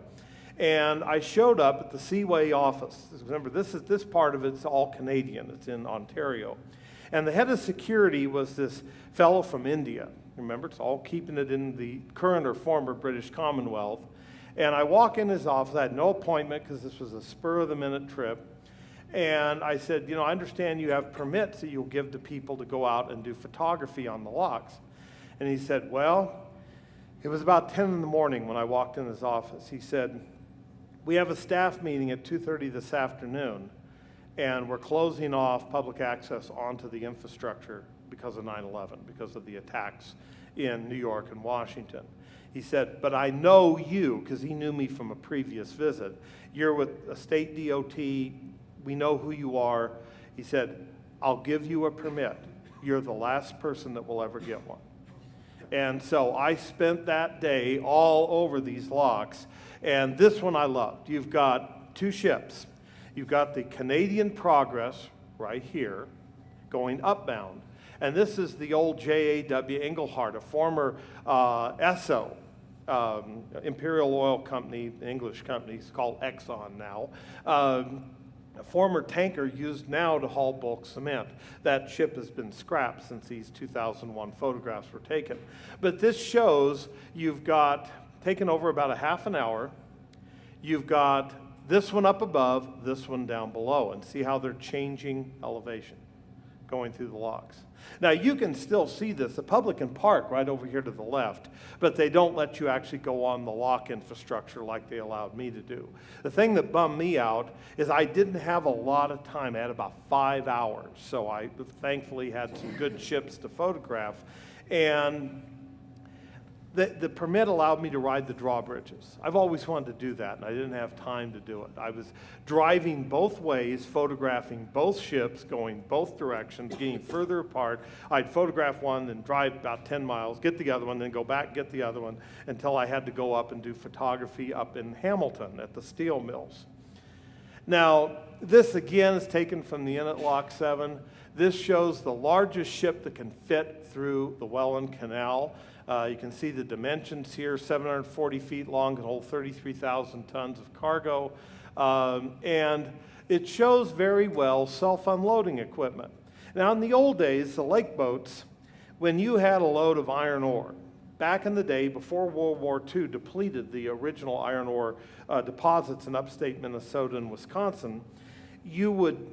And I showed up at the Seaway office. Remember, this part of it's all Canadian. It's in Ontario. And the head of security was this fellow from India. Remember, it's all keeping it in the current or former British Commonwealth. And I walk in his office. I had no appointment because this was a spur-of-the-minute trip. And I said, I understand you have permits that you'll give to people to go out and do photography on the locks. And he said, well, it was about 10 in the morning when I walked in his office. He said, we have a staff meeting at 2:30 this afternoon, and we're closing off public access onto the infrastructure because of 9/11, because of the attacks in New York and Washington. He said, but I know you, because he knew me from a previous visit. You're with a state DOT. We know who you are. He said, I'll give you a permit. You're the last person that will ever get one. And so I spent that day all over these locks. And this one I loved. You've got two ships. You've got the Canadian Progress right here going upbound. And this is the old J.A.W. Engelhart, a former Esso, Imperial Oil Company, English company. It's called Exxon now. A former tanker used now to haul bulk cement. That ship has been scrapped since these 2001 photographs were taken. But this shows you've got, taken over about a half an hour, you've got this one up above, this one down below, and see how they're changing elevation going through the locks. Now you can still see this. The public can park right over here to the left, but they don't let you actually go on the lock infrastructure like they allowed me to do. The thing that bummed me out is I didn't have a lot of time. I had about 5 hours, so I thankfully had some good ships to photograph. And the permit allowed me to ride the drawbridges. I've always wanted to do that, and I didn't have time to do it. I was driving both ways, photographing both ships, going both directions, getting further apart. I'd photograph one, then drive about 10 miles, get the other one, then go back, get the other one, until I had to go up and do photography up in Hamilton at the steel mills. Now, this again is taken from the Inn at Lock 7. This shows the largest ship that can fit through the Welland Canal. You can see the dimensions here, 740 feet long, can hold 33,000 tons of cargo. And it shows very well self-unloading equipment. Now, in the old days, the lake boats, when you had a load of iron ore, back in the day, before World War II depleted the original iron ore deposits in upstate Minnesota and Wisconsin, you would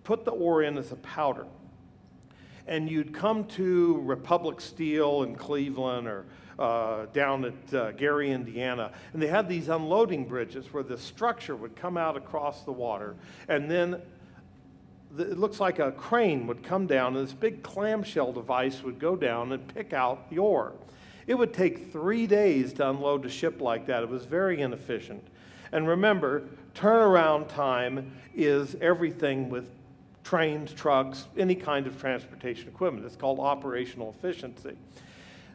put the ore in as a powder. And you'd come to Republic Steel in Cleveland or down at Gary, Indiana, and they had these unloading bridges where the structure would come out across the water, and then it looks like a crane would come down, and this big clamshell device would go down and pick out the ore. It would take 3 days to unload a ship like that. It was very inefficient. And remember, turnaround time is everything with trains, trucks, any kind of transportation equipment. It's called operational efficiency.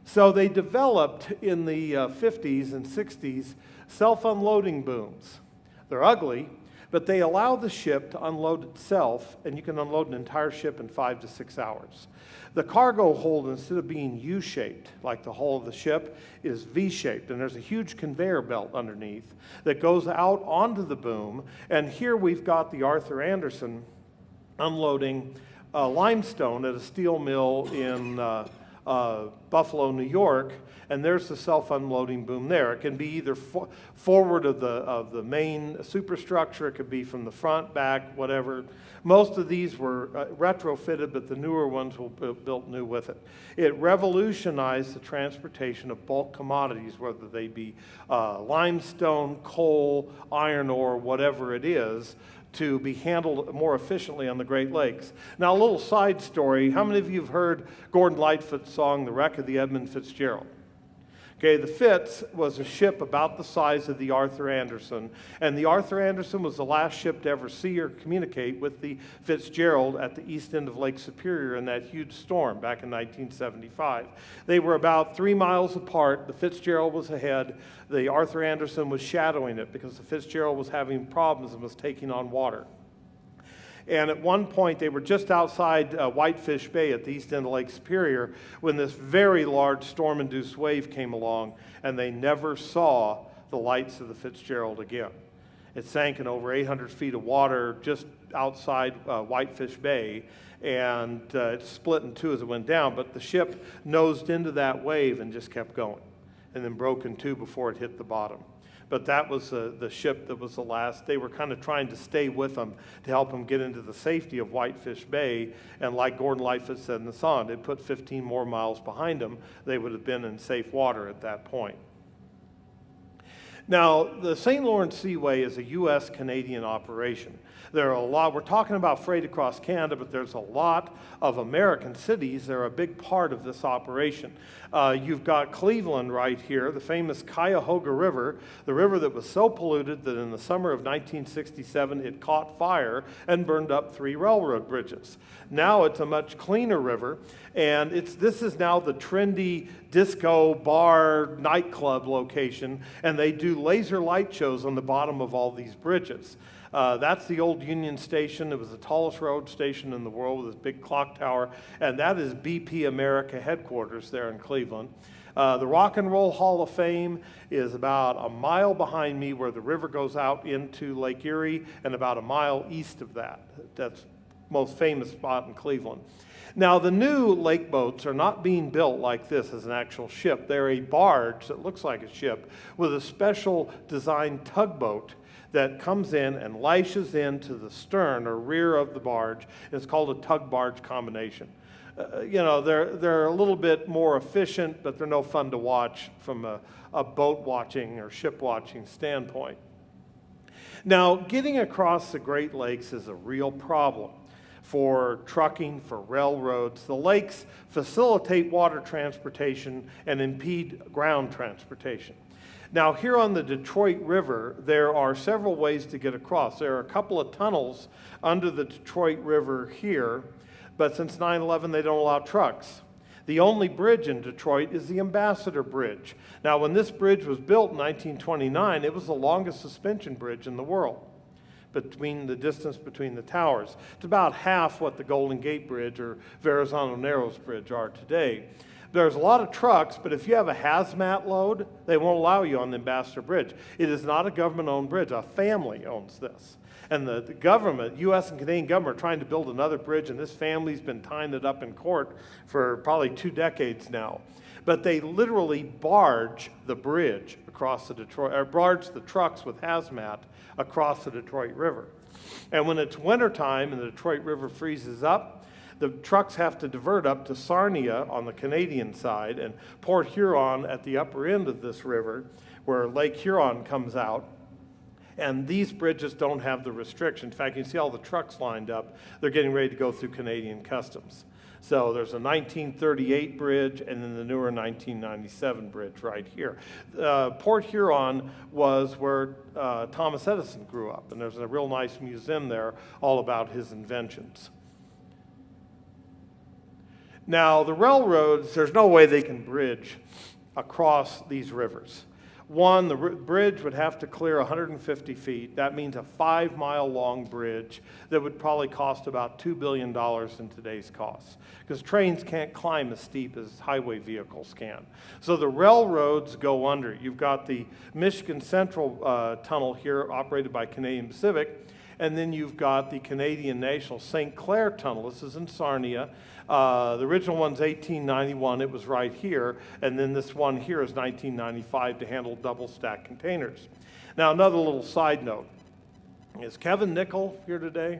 So they developed in the 50s and 60s self-unloading booms. They're ugly, but they allow the ship to unload itself, and you can unload an entire ship in 5 to 6 hours. The cargo hold, instead of being U-shaped, like the hull of the ship, is V-shaped, and there's a huge conveyor belt underneath that goes out onto the boom, and here we've got the Arthur Anderson unloading limestone at a steel mill in Buffalo, New York, and there's the self-unloading boom there. It can be either forward of the main superstructure, it could be from the front, back, whatever. Most of these were retrofitted, but the newer ones were built new with it. It revolutionized the transportation of bulk commodities, whether they be limestone, coal, iron ore, whatever it is, to be handled more efficiently on the Great Lakes. Now, a little side story. How many of you have heard Gordon Lightfoot's song, The Wreck of the Edmund Fitzgerald? Okay, the Fitz was a ship about the size of the Arthur Anderson, and the Arthur Anderson was the last ship to ever see or communicate with the Fitzgerald at the east end of Lake Superior in that huge storm back in 1975. They were about 3 miles apart. The Fitzgerald was ahead. The Arthur Anderson was shadowing it because the Fitzgerald was having problems and was taking on water. And at one point, they were just outside Whitefish Bay at the east end of Lake Superior when this very large storm-induced wave came along, and they never saw the lights of the Fitzgerald again. It sank in over 800 feet of water just outside Whitefish Bay, and it split in two as it went down, but the ship nosed into that wave and just kept going, and then broke in two before it hit the bottom. But that was the ship that was the last. They were kind of trying to stay with them to help them get into the safety of Whitefish Bay. And like Gordon Lightfoot said in the song, they put 15 more miles behind them. They would have been in safe water at that point. Now, the St. Lawrence Seaway is a U.S.-Canadian operation. There are a lot, we're talking about freight across Canada, but there's a lot of American cities that are a big part of this operation. You've got Cleveland right here, the famous Cuyahoga River, the river that was so polluted that in the summer of 1967 it caught fire and burned up 3 railroad bridges. Now it's a much cleaner river, and this is now the trendy disco bar nightclub location, and they do laser light shows on the bottom of all these bridges. That's the old Union Station. It was the tallest road station in the world with this big clock tower, and that is BP America headquarters there in Cleveland. The Rock and Roll Hall of Fame is about a mile behind me where the river goes out into Lake Erie, and about a mile east of that. That's the most famous spot in Cleveland. Now, the new lake boats are not being built like this as an actual ship. They're a barge that looks like a ship with a special designed tugboat that comes in and lashes into the stern or rear of the barge. It's called a tug-barge combination. They're a little bit more efficient, but they're no fun to watch from a boat watching or ship watching standpoint. Now, getting across the Great Lakes is a real problem for trucking, for railroads. The lakes facilitate water transportation and impede ground transportation. Now, here on the Detroit River, there are several ways to get across. There are a couple of tunnels under the Detroit River here, but since 9/11, they don't allow trucks. The only bridge in Detroit is the Ambassador Bridge. Now, when this bridge was built in 1929, it was the longest suspension bridge in the world, between the distance between the towers. It's about half what the Golden Gate Bridge or Verrazano Narrows Bridge are today. There's a lot of trucks, but if you have a hazmat load, they won't allow you on the Ambassador Bridge. It is not a government-owned bridge. A family owns this. And the government, U.S. and Canadian government, are trying to build another bridge, and this family's been tying it up in court for probably 2 decades now. But they literally barge the bridge across the Detroit, or barge the trucks with hazmat across the Detroit River. And when it's wintertime and the Detroit River freezes up, the trucks have to divert up to Sarnia on the Canadian side and Port Huron at the upper end of this river where Lake Huron comes out. And these bridges don't have the restriction. In fact, you can see all the trucks lined up. They're getting ready to go through Canadian customs. So there's a 1938 bridge and then the newer 1997 bridge right here. Port Huron was where Thomas Edison grew up, and there's a real nice museum there all about his inventions. Now, the railroads, there's no way they can bridge across these rivers. One, the bridge would have to clear 150 feet. That means a 5-mile-long bridge that would probably cost about $2 billion in today's costs, because trains can't climb as steep as highway vehicles can. So the railroads go under. You've got the Michigan Central Tunnel here operated by Canadian Pacific, and then you've got the Canadian National St. Clair Tunnel. This is in Sarnia. The original one's 1891, it was right here, and then this one here is 1995 to handle double-stack containers. Now, another little side note. Is Kevin Nickel here today?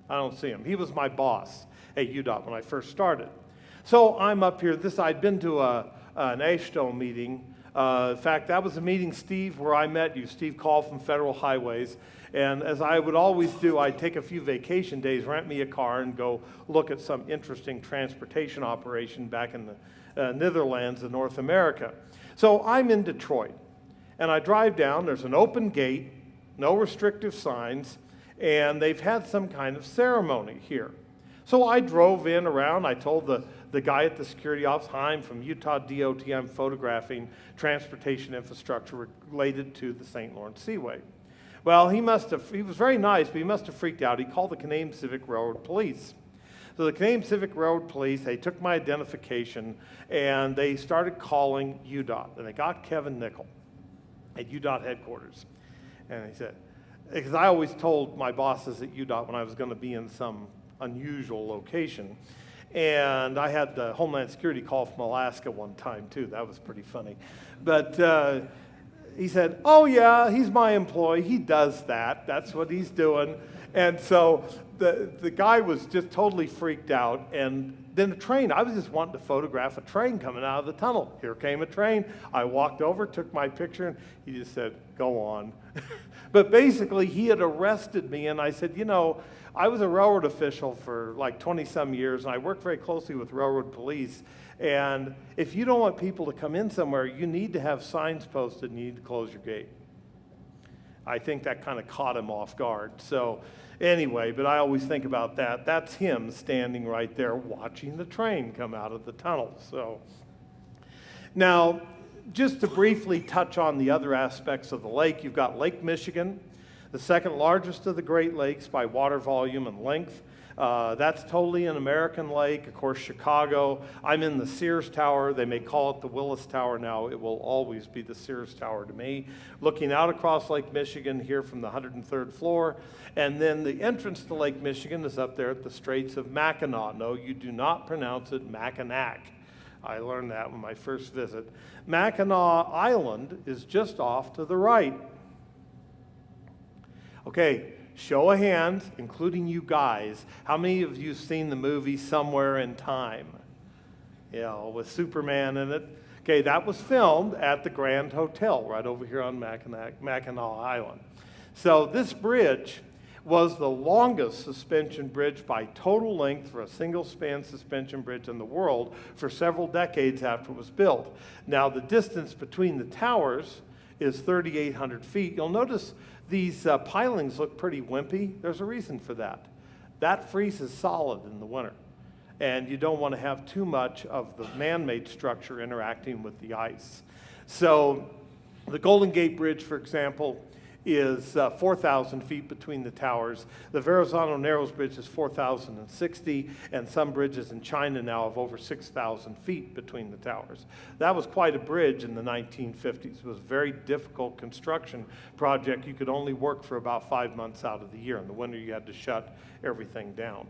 I don't see him. He was my boss at UDOT when I first started. So I'm up here. I'd been to an AASHTO meeting. In fact, that was a meeting, Steve, where I met you. Steve called from Federal Highways. And as I would always do, I'd take a few vacation days, rent me a car, and go look at some interesting transportation operation back in the Netherlands in North America. So I'm in Detroit, and I drive down. There's an open gate, no restrictive signs, and they've had some kind of ceremony here. So I drove in around. I told the guy at the security office, "Hi, I'm from Utah DOT. I'm photographing transportation infrastructure related to the St. Lawrence Seaway." Well, he was very nice, but he must have freaked out. He called the Canadian Pacific Railroad Police. So the Canadian Pacific Railroad Police, they took my identification, and they started calling UDOT. And they got Kevin Nickel at UDOT headquarters. And he said, because I always told my bosses at UDOT when I was going to be in some unusual location. And I had the Homeland Security call from Alaska one time, too. That was pretty funny. But he said, "Oh, yeah, he's my employee. He does that. That's what he's doing." And so the guy was just totally freaked out. And then the train, I was just wanting to photograph a train coming out of the tunnel. Here came a train. I walked over, took my picture, and he just said, "Go on." But basically, he had arrested me, and I said, "You know, I was a railroad official for like 20-some years, and I worked very closely with railroad police. And if you don't want people to come in somewhere, you need to have signs posted and you need to close your gate." I think that kind of caught him off guard. So anyway, but I always think about that. That's him standing right there watching the train come out of the tunnel. So now, just to briefly touch on the other aspects of the lake, you've got Lake Michigan, the second largest of the Great Lakes by water volume and length. That's totally an American lake. Of course, Chicago. I'm in the Sears Tower. They may call it the Willis Tower now. It will always be the Sears Tower to me. Looking out across Lake Michigan here from the 103rd floor. And then the entrance to Lake Michigan is up there at the Straits of Mackinac. No, you do not pronounce it Mackinac. I learned that on my first visit. Mackinac Island is just off to the right. Okay. Show of hands, including you guys, how many of you have seen the movie Somewhere in Time? With Superman in it. Okay, that was filmed at the Grand Hotel right over here on Mackinac Island. So this bridge was the longest suspension bridge by total length for a single-span suspension bridge in the world for several decades after it was built. Now, the distance between the towers is 3,800 feet. You'll notice these pilings look pretty wimpy. There's a reason for that. That freezes solid in the winter, and you don't want to have too much of the man-made structure interacting with the ice. So the Golden Gate Bridge, for example, is 4,000 feet between the towers. The Verrazano Narrows Bridge is 4,060, and some bridges in China now have over 6,000 feet between the towers. That was quite a bridge in the 1950s. It was a very difficult construction project. You could only work for about 5 months out of the year. In the winter, you had to shut everything down.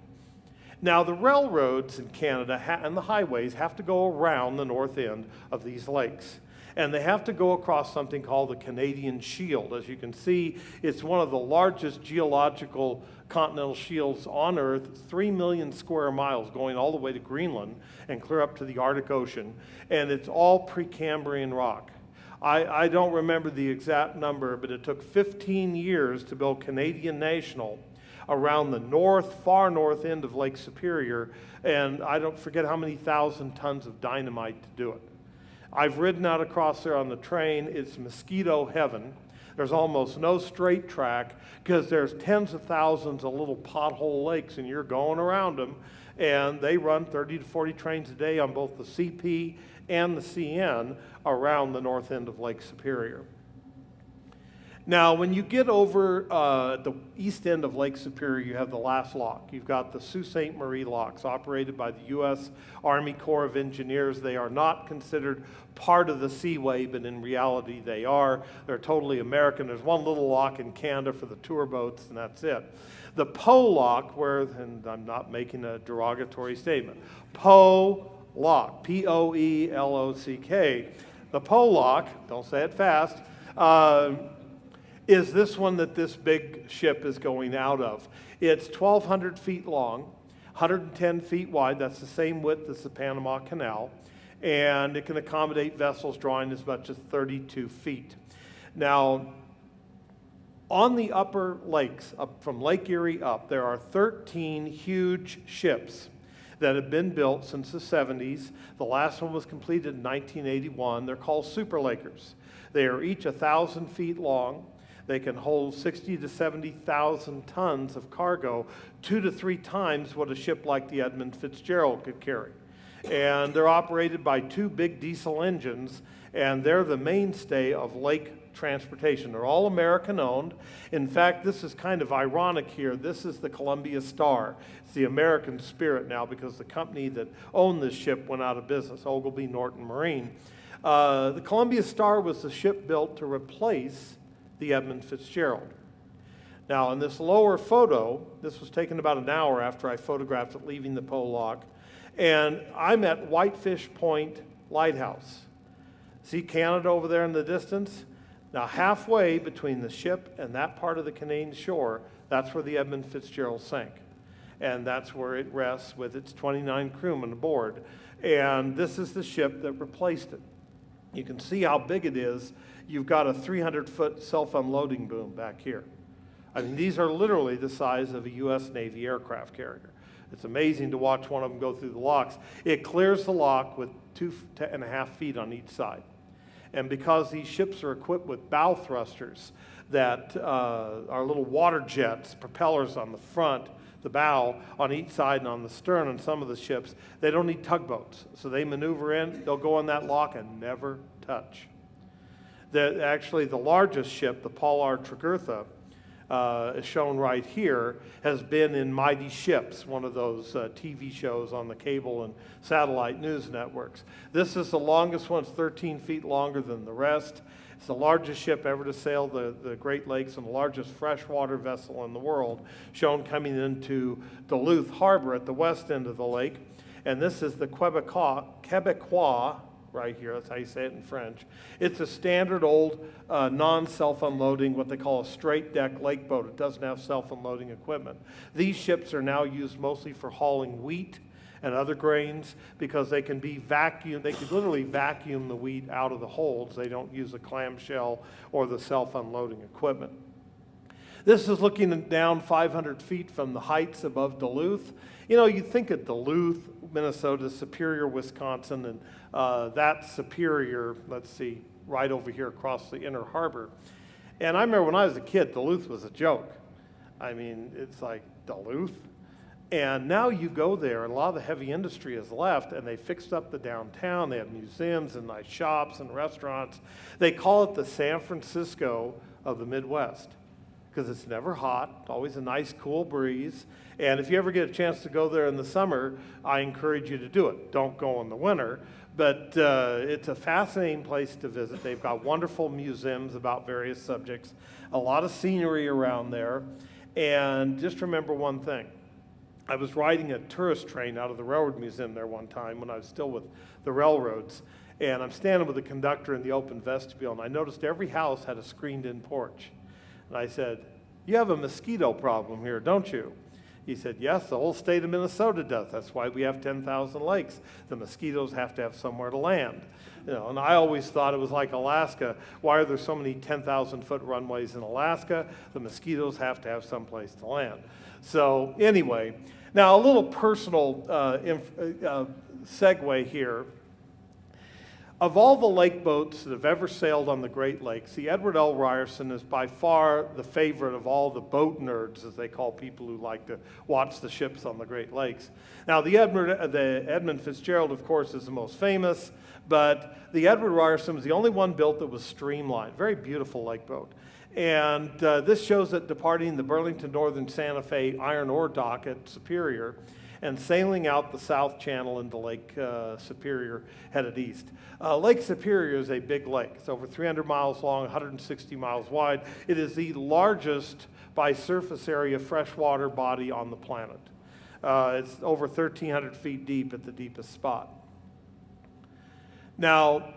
Now, the railroads in Canada and the highways have to go around the north end of these lakes. And they have to go across something called the Canadian Shield. As you can see, it's one of the largest geological continental shields on Earth. It's 3 million square miles going all the way to Greenland and clear up to the Arctic Ocean. And it's all Precambrian rock. I don't remember the exact number, but it took 15 years to build Canadian National around the far north end of Lake Superior. And I don't forget how many thousand tons of dynamite to do it. I've ridden out across there on the train. It's mosquito heaven. There's almost no straight track because there's tens of thousands of little pothole lakes, and you're going around them. And they run 30 to 40 trains a day on both the CP and the CN around the north end of Lake Superior. Now, when you get over the east end of Lake Superior, you have the last lock. You've got the Sault Ste. Marie locks, operated by the U.S. Army Corps of Engineers. They are not considered part of the Seaway, but in reality they are. They're totally American. There's one little lock in Canada for the tour boats, and that's it. The Poe lock, and I'm not making a derogatory statement, Poe lock, P-O-E-L-O-C-K. The Poe lock, don't say it fast, is this one that this big ship is going out of. It's 1,200 feet long, 110 feet wide. That's the same width as the Panama Canal. And it can accommodate vessels drawing as much as 32 feet. Now, On the upper lakes, up from Lake Erie up, there are 13 huge ships that have been built since the 70s. The last one was completed in 1981. They're called Super Lakers. They are each 1,000 feet long. They can hold 60 to 70,000 tons of cargo, 2 to 3 times what a ship like the Edmund Fitzgerald could carry. And they're operated by 2 big diesel engines, and they're the mainstay of lake transportation. They're all American owned. In fact, this is kind of ironic here. This is the Columbia Star. It's the American Spirit now because the company that owned this ship went out of business, Ogilvy Norton Marine. The Columbia Star was the ship built to replace the Edmund Fitzgerald. Now, in this lower photo, this was taken about an hour after I photographed it leaving the Poe Lock, and I'm at Whitefish Point Lighthouse. See Canada over there in the distance? Now, halfway between the ship and that part of the Canadian shore, that's where the Edmund Fitzgerald sank. And that's where it rests with its 29 crewmen aboard. And this is the ship that replaced it. You can see how big it is. You've got a 300-foot self-unloading boom back here. I mean, these are literally the size of a U.S. Navy aircraft carrier. It's amazing to watch one of them go through the locks. It clears the lock with 2.5 feet on each side. And because these ships are equipped with bow thrusters that are little water jets, propellers on the front, the bow on each side and on the stern on some of the ships, they don't need tugboats. So they maneuver in, they'll go in that lock and never touch. Actually, the largest ship, the Paul R. Tregurtha, is shown right here, has been in Mighty Ships, one of those TV shows on the cable and satellite news networks. This is the longest one. It's 13 feet longer than the rest. It's the largest ship ever to sail the Great Lakes and the largest freshwater vessel in the world, shown coming into Duluth Harbor at the west end of the lake. And this is the Quebecois, right here, that's how you say it in French. It's a standard old non-self-unloading, what they call a straight deck lake boat. It doesn't have self-unloading equipment. These ships are now used mostly for hauling wheat and other grains because they can be vacuumed. They can literally vacuum the wheat out of the holds. They don't use a clamshell or the self-unloading equipment. This is looking down 500 feet from the heights above Duluth. You know, you think of Duluth, Minnesota, Superior, Wisconsin, and that's Superior, let's see, right over here across the Inner Harbor. And I remember when I was a kid, Duluth was a joke. I mean, it's like, Duluth? And now you go there, and a lot of the heavy industry has left, and they fixed up the downtown. They have museums and nice shops and restaurants. They call it the San Francisco of the Midwest because it's never hot, always a nice cool breeze. And if you ever get a chance to go there in the summer, I encourage you to do it. Don't go in the winter, but it's a fascinating place to visit. They've got wonderful museums about various subjects, a lot of scenery around there. And just remember one thing. I was riding a tourist train out of the Railroad Museum there one time when I was still with the railroads, and I'm standing with the conductor in the open vestibule, and I noticed every house had a screened-in porch. And I said, "You have a mosquito problem here, don't you?" He said, "Yes, the whole state of Minnesota does. That's why we have 10,000 lakes. The mosquitoes have to have somewhere to land." You know, and I always thought it was like Alaska. Why are there so many 10,000-foot runways in Alaska? The mosquitoes have to have some place to land. So anyway, now a little personal segue here. Of all the lake boats that have ever sailed on the Great Lakes, the Edward L. Ryerson is by far the favorite of all the boat nerds, as they call people who like to watch the ships on the Great Lakes. Now, the Edmund Fitzgerald, of course, is the most famous, but the Edward Ryerson was the only one built that was streamlined. Very beautiful lake boat. And this shows it departing the Burlington Northern Santa Fe iron ore dock at Superior and sailing out the South Channel into Lake Superior, headed east. Lake Superior is a big lake. It's over 300 miles long, 160 miles wide. It is the largest by surface area freshwater body on the planet. It's over 1,300 feet deep at the deepest spot. Now,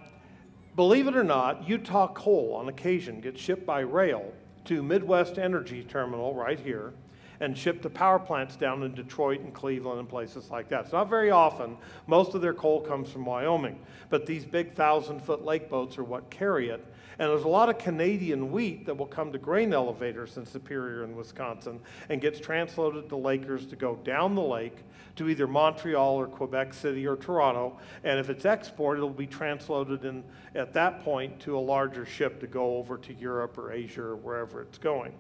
believe it or not, Utah coal on occasion gets shipped by rail to Midwest Energy Terminal right here, and ship to power plants down in Detroit and Cleveland and places like that. It's not very often. Most of their coal comes from Wyoming, but these big 1,000-foot lake boats are what carry it. And there's a lot of Canadian wheat that will come to grain elevators in Superior and Wisconsin and gets transloaded to Lakers to go down the lake to either Montreal or Quebec City or Toronto. And if it's exported, it'll be transloaded in, at that point, to a larger ship to go over to Europe or Asia or wherever it's going.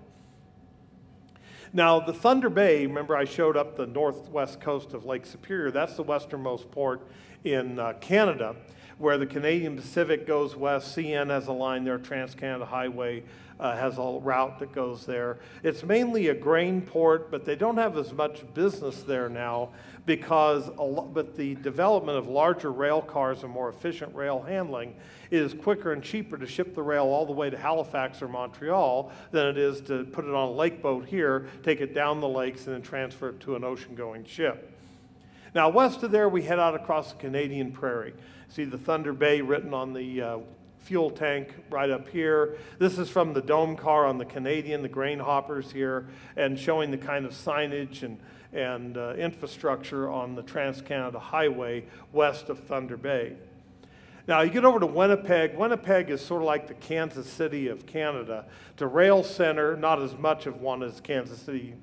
Now, the Thunder Bay, remember I showed up the northwest coast of Lake Superior. That's the westernmost port in Canada, where the Canadian Pacific goes west. CN has a line there, Trans-Canada Highway has a route that goes there. It's mainly a grain port, but they don't have as much business there now because with the development of larger rail cars and more efficient rail handling, it is quicker and cheaper to ship the rail all the way to Halifax or Montreal than it is to put it on a lake boat here, take it down the lakes, and then transfer it to an ocean-going ship. Now, west of there, we head out across the Canadian prairie. See the Thunder Bay written on the fuel tank right up here. This is from the dome car on the Canadian, the grain hoppers here, and showing the kind of signage and infrastructure on the Trans-Canada Highway west of Thunder Bay. Now, you get over to Winnipeg. Winnipeg is sort of like the Kansas City of Canada. It's a rail center, not as much of one as Kansas City,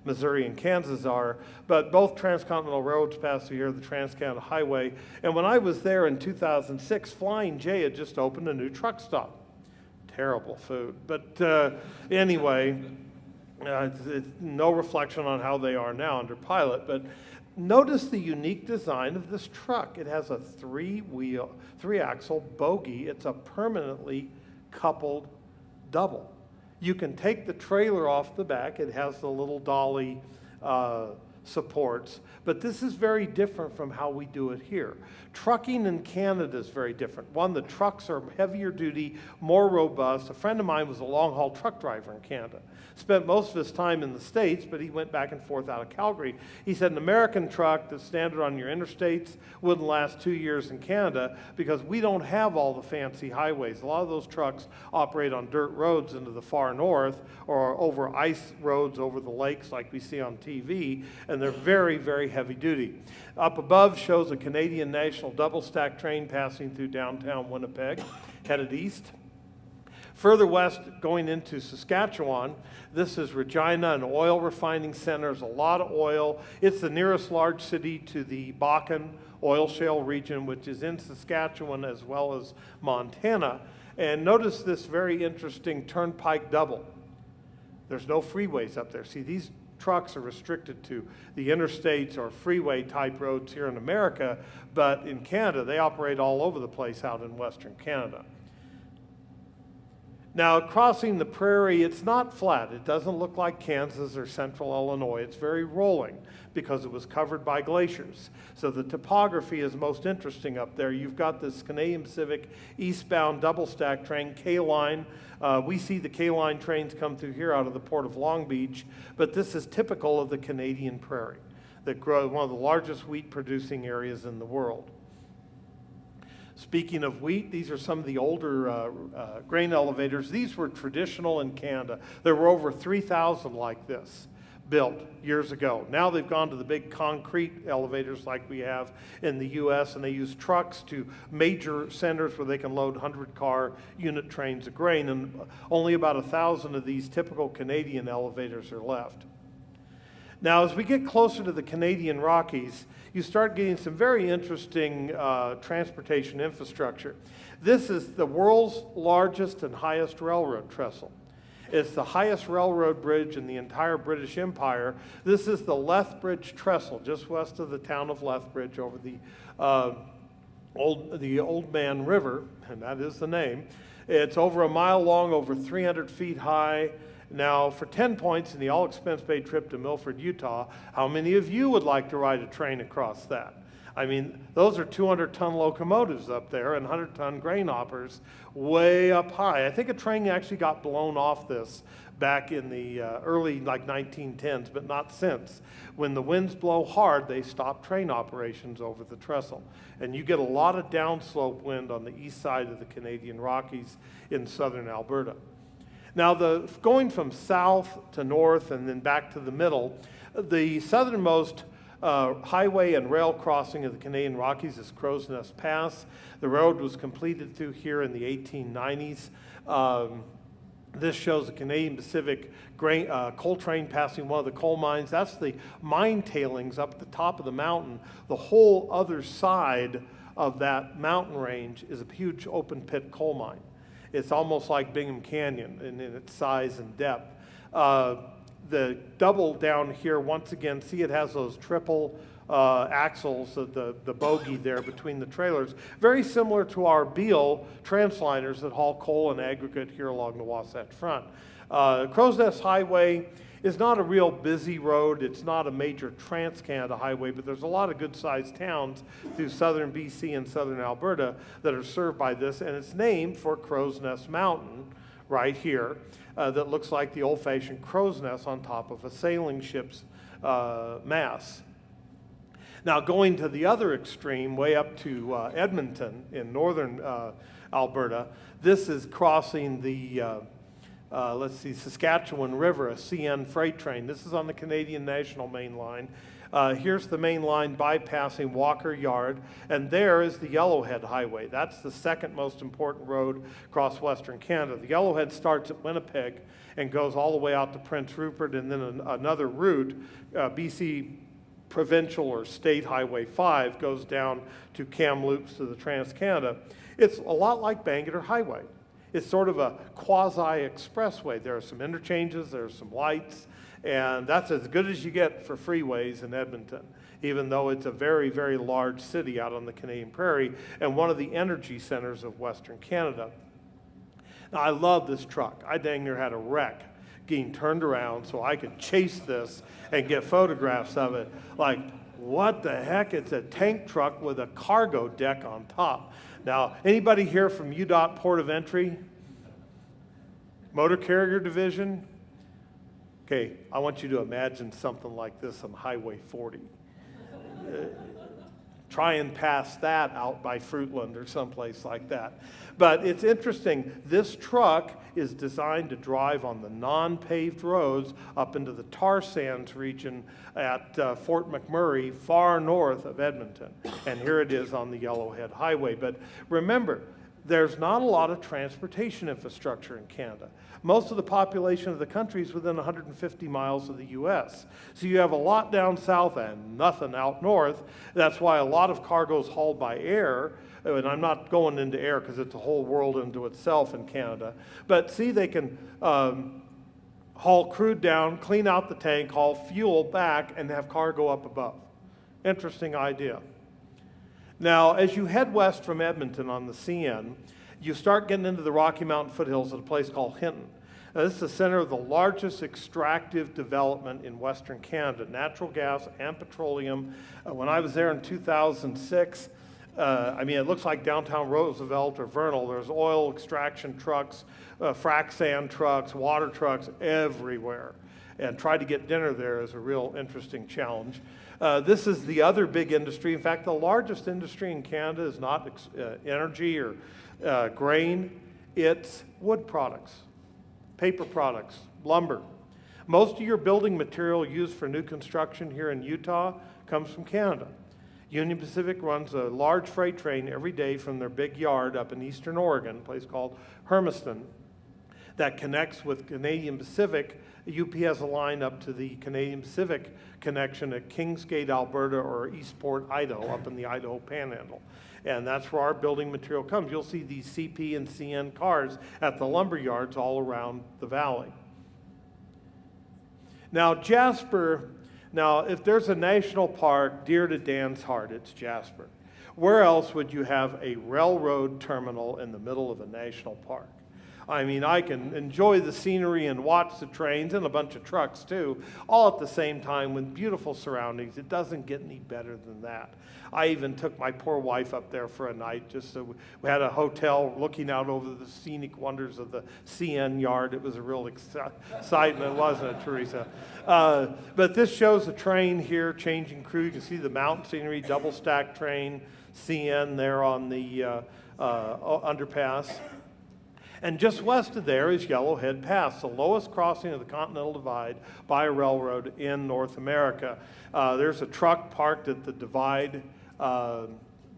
Missouri and Kansas are, but both transcontinental roads pass through here, the Trans-Canada Highway. And when I was there in 2006, Flying J had just opened a new truck stop. Terrible food. But anyway, it's no reflection on how they are now under Pilot. But notice the unique design of this truck. It has a three-axle bogie. It's a permanently coupled double. You can take the trailer off the back. It has the little dolly supports, but this is very different from how we do it here. Trucking in Canada is very different. One, the trucks are heavier duty, more robust. A friend of mine was a long-haul truck driver in Canada. Spent most of his time in the States, but he went back and forth out of Calgary. He said an American truck that's standard on your interstates wouldn't last 2 years in Canada because we don't have all the fancy highways. A lot of those trucks operate on dirt roads into the far north or over ice roads over the lakes like we see on TV, and they're very, very heavy duty. Up above shows a Canadian National double-stack train passing through downtown Winnipeg, headed east. Further west, going into Saskatchewan, this is Regina, an oil refining center. There's a lot of oil. It's the nearest large city to the Bakken oil shale region, which is in Saskatchewan as well as Montana. And notice this very interesting turnpike double. There's no freeways up there. See, these trucks are restricted to the interstates or freeway type roads here in America, but in Canada, they operate all over the place out in Western Canada. Now, crossing the prairie, it's not flat. It doesn't look like Kansas or central Illinois. It's very rolling because it was covered by glaciers. So the topography is most interesting up there. You've got this Canadian Pacific eastbound double-stack train, K-Line. We see the K-Line trains come through here out of the Port of Long Beach, but this is typical of the Canadian prairie that grows one of the largest wheat-producing areas in the world. Speaking of wheat, these are some of the older grain elevators. These were traditional in Canada. There were over 3,000 like this built years ago. Now they've gone to the big concrete elevators like we have in the U.S., and they use trucks to major centers where they can load 100-car unit trains of grain, and only about 1,000 of these typical Canadian elevators are left. Now, as we get closer to the Canadian Rockies, you start getting some very interesting transportation infrastructure. This is the world's largest and highest railroad trestle. It's the highest railroad bridge in the entire British Empire. This is the Lethbridge Trestle, just west of the town of Lethbridge over the Old Man River, and that is the name. It's over a mile long, over 300 feet high. Now, for 10 points in the all-expense-paid trip to Milford, Utah, how many of you would like to ride a train across that? I mean, those are 200-ton locomotives up there and 100-ton grain hoppers way up high. I think a train actually got blown off this back in the early, 1910s, but not since. When the winds blow hard, they stop train operations over the trestle. And you get a lot of downslope wind on the east side of the Canadian Rockies in southern Alberta. Now, going from south to north and then back to the middle, the southernmost highway and rail crossing of the Canadian Rockies is Crow's Nest Pass. The road was completed through here in the 1890s. This shows the Canadian Pacific coal train passing one of the coal mines. That's the mine tailings up at the top of the mountain. The whole other side of that mountain range is a huge open pit coal mine. It's almost like Bingham Canyon in its size and depth. The double down here, once again, see it has those triple axles, the bogie there between the trailers. Very similar to our Beal transliners that haul coal and aggregate here along the Wasatch Front. Crow's Nest Highway is not a real busy road. It's not a major Trans-Canada highway, but there's a lot of good-sized towns through southern BC and southern Alberta that are served by this, and it's named for Crow's Nest Mountain right here that looks like the old-fashioned crow's nest on top of a sailing ship's mast. Now, going to the other extreme, way up to Edmonton in northern Alberta, this is crossing the Saskatchewan River, a CN freight train. This is on the Canadian National Main Line. Here's the main line bypassing Walker Yard, and there is the Yellowhead Highway. That's the second most important road across Western Canada. The Yellowhead starts at Winnipeg and goes all the way out to Prince Rupert, and then another route, BC Provincial or State Highway 5, goes down to Kamloops to the Trans-Canada. It's a lot like Bangerter Highway. It's sort of a quasi-expressway. There are some interchanges, there are some lights, and that's as good as you get for freeways in Edmonton, even though it's a very, very large city out on the Canadian prairie and one of the energy centers of Western Canada. Now, I love this truck. I dang near had a wreck getting turned around so I could chase this and get photographs of it. Like, what the heck? It's a tank truck with a cargo deck on top. Now, anybody here from UDOT Port of Entry? Motor Carrier Division? Okay, I want you to imagine something like this on Highway 40. Try and pass that out by Fruitland or someplace like that. But it's interesting, this truck is designed to drive on the non-paved roads up into the tar sands region at Fort McMurray, far north of Edmonton. And here it is on the Yellowhead Highway. But remember, there's not a lot of transportation infrastructure in Canada. Most of the population of the country is within 150 miles of the U.S. So you have a lot down south and nothing out north. That's why a lot of cargo is hauled by air. And I'm not going into air because it's a whole world into itself in Canada. But see, they can haul crude down, clean out the tank, haul fuel back, and have cargo up above. Interesting idea. Now, as you head west from Edmonton on the CN, you start getting into the Rocky Mountain foothills at a place called Hinton. Now, this is the center of the largest extractive development in Western Canada, natural gas and petroleum. When I was there in 2006, it looks like downtown Roosevelt or Vernal. There's oil extraction trucks, frac sand trucks, water trucks everywhere. And try to get dinner there is a real interesting challenge. This is the other big industry. In fact, the largest industry in Canada is not energy or grain. It's wood products, paper products, lumber. Most of your building material used for new construction here in Utah comes from Canada. Union Pacific runs a large freight train every day from their big yard up in eastern Oregon, a place called Hermiston, that connects with Canadian Pacific. UP has a line up to the Canadian Pacific connection at Kingsgate, Alberta, or Eastport, Idaho, up in the Idaho Panhandle. And that's where our building material comes. You'll see these CP and CN cars at the lumber yards all around the valley. Now, Jasper, if there's a national park dear to Dan's heart, it's Jasper. Where else would you have a railroad terminal in the middle of a national park? I mean, I can enjoy the scenery and watch the trains and a bunch of trucks too, all at the same time with beautiful surroundings. It doesn't get any better than that. I even took my poor wife up there for a night just so we had a hotel looking out over the scenic wonders of the CN yard. It was a real excitement, wasn't it, Teresa? But this shows the train here changing crew. You can see the mountain scenery, double stack train, CN there on the underpass. And just west of there is Yellowhead Pass, the lowest crossing of the Continental Divide by a railroad in North America. There's a truck parked at the divide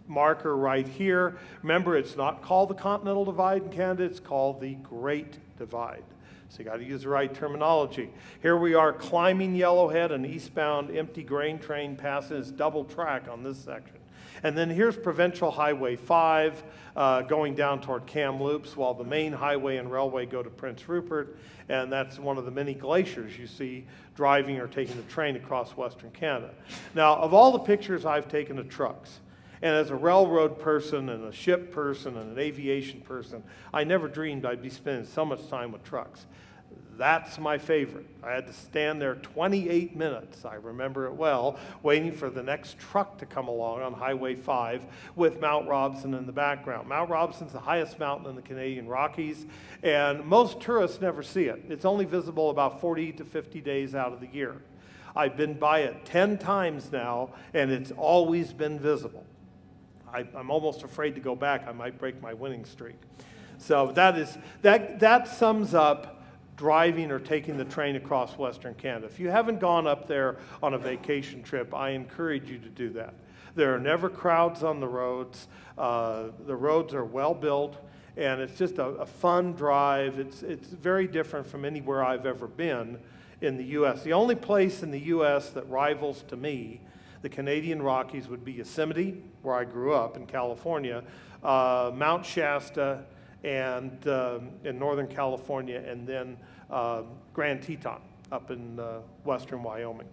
marker right here. Remember, it's not called the Continental Divide in Canada, it's called the Great Divide. So you got to use the right terminology. Here we are climbing Yellowhead, an eastbound empty grain train passing its double track on this section. And then here's Provincial Highway 5 going down toward Kamloops, while the main highway and railway go to Prince Rupert, and that's one of the many glaciers you see driving or taking the train across Western Canada. Now, of all the pictures I've taken of trucks, and as a railroad person and a ship person and an aviation person, I never dreamed I'd be spending so much time with trucks. That's my favorite. I had to stand there 28 minutes, I remember it well, waiting for the next truck to come along on Highway 5 with Mount Robson in the background. Mount Robson's the highest mountain in the Canadian Rockies, and most tourists never see it. It's only visible about 40 to 50 days out of the year. I've been by it 10 times now, and it's always been visible. I'm almost afraid to go back. I might break my winning streak. So that sums up driving or taking the train across Western Canada. If you haven't gone up there on a vacation trip, I encourage you to do that. There are never crowds on the roads. The roads are well built, and it's just a fun drive. It's very different from anywhere I've ever been in the U.S. The only place in the U.S. that rivals, to me, the Canadian Rockies would be Yosemite, where I grew up in California, Mount Shasta, and in Northern California, and then Grand Teton up in western Wyoming.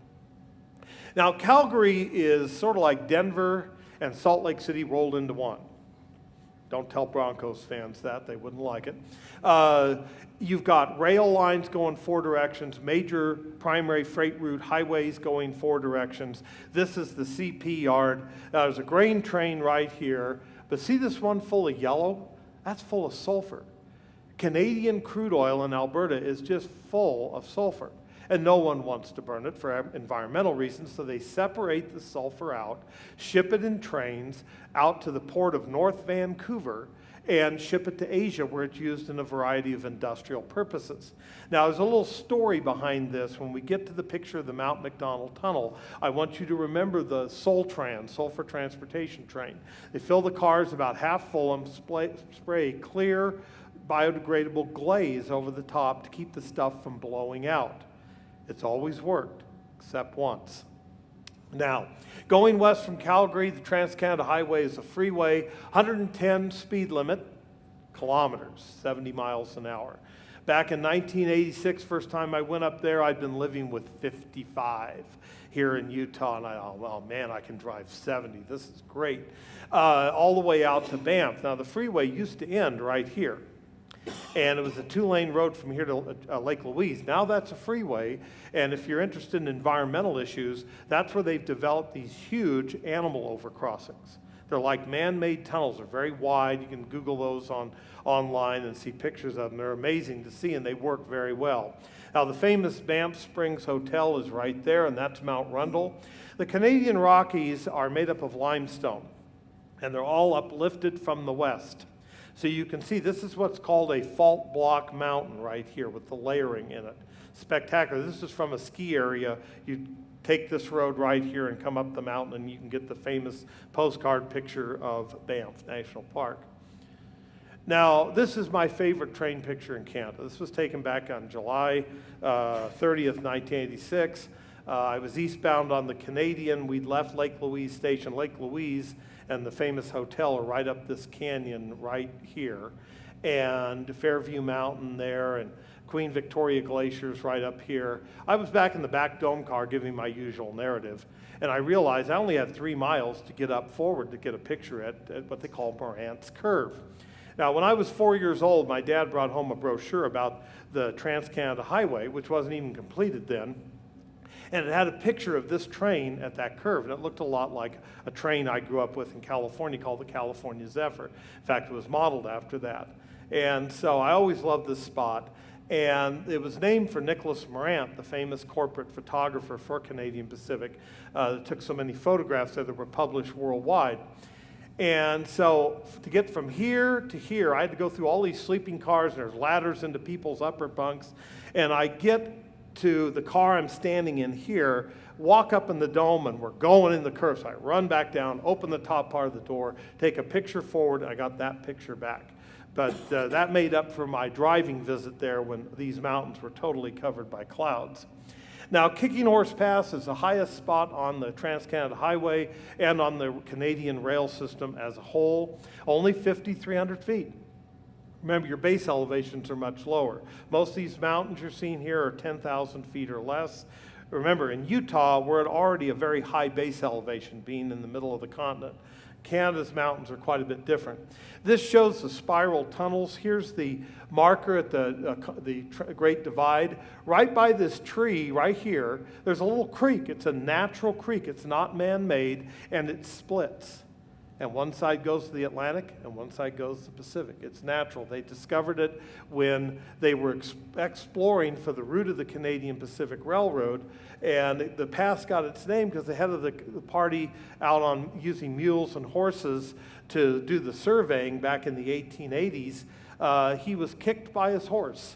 Now, Calgary is sort of like Denver and Salt Lake City rolled into one. Don't tell Broncos fans that, they wouldn't like it. You've got rail lines going 4 directions, major primary freight route highways going 4 directions. This is the CP yard. There's a grain train right here, but see this one full of yellow? That's full of sulfur. Canadian crude oil in Alberta is just full of sulfur, and no one wants to burn it for environmental reasons, so they separate the sulfur out, ship it in trains out to the port of North Vancouver, and ship it to Asia, where it's used in a variety of industrial purposes. Now, there's a little story behind this. When we get to the picture of the Mount Macdonald Tunnel, I want you to remember the Soltran, sulfur transportation train. They fill the cars about half full and spray clear, biodegradable glaze over the top to keep the stuff from blowing out. It's always worked, except once. Now, going west from Calgary, the Trans-Canada Highway is a freeway, 110 speed limit, kilometers, 70 miles an hour. Back in 1986, first time I went up there, I'd been living with 55 here in Utah, and I thought, well, man, I can drive 70. This is great. All the way out to Banff. Now, the freeway used to end right here, and it was a 2-lane road from here to Lake Louise. Now that's a freeway, and if you're interested in environmental issues, that's where they've developed these huge animal overcrossings. They're like man-made tunnels. They're very wide. You can Google those online and see pictures of them. They're amazing to see, and they work very well. Now, the famous Banff Springs Hotel is right there, and that's Mount Rundle. The Canadian Rockies are made up of limestone, and they're all uplifted from the west. So you can see this is what's called a fault block mountain right here with the layering in it. Spectacular. This is from a ski area. You take this road right here and come up the mountain, and you can get the famous postcard picture of Banff National Park. Now, this is my favorite train picture in Canada. This was taken back on July 30th, 1986. I was eastbound on the Canadian. We'd left Lake Louise Station. Lake Louise and the famous hotel are right up this canyon right here. And Fairview Mountain there, and Queen Victoria Glacier's right up here. I was back in the back dome car giving my usual narrative, and I realized I only had 3 miles to get up forward to get a picture at what they call Morant's Curve. Now, when I was 4 years old, my dad brought home a brochure about the Trans-Canada Highway, which wasn't even completed then, and it had a picture of this train at that curve, and it looked a lot like a train I grew up with in California called the California Zephyr. In fact, it was modeled after that. And so I always loved this spot. And it was named for Nicholas Morant, the famous corporate photographer for Canadian Pacific, that took so many photographs that were published worldwide. And so to get from here to here, I had to go through all these sleeping cars, and there's ladders into people's upper bunks. And I get to the car I'm standing in here, walk up in the dome, and we're going in the curve. So I run back down, open the top part of the door, take a picture forward, and I got that picture back. But that made up for my driving visit there when these mountains were totally covered by clouds. Now, Kicking Horse Pass is the highest spot on the Trans-Canada Highway and on the Canadian rail system as a whole, only 5,300 feet. Remember, your base elevations are much lower. Most of these mountains you're seeing here are 10,000 feet or less. Remember, in Utah, we're at already a very high base elevation, being in the middle of the continent. Canada's mountains are quite a bit different. This shows the spiral tunnels. Here's the marker at the Great Divide. Right by this tree right here, there's a little creek. It's a natural creek. It's not man-made, and it splits. And one side goes to the Atlantic, and one side goes to the Pacific. It's natural. They discovered it when they were exploring for the route of the Canadian Pacific Railroad, and the pass got its name because the head of the party out on using mules and horses to do the surveying back in the 1880s, he was kicked by his horse,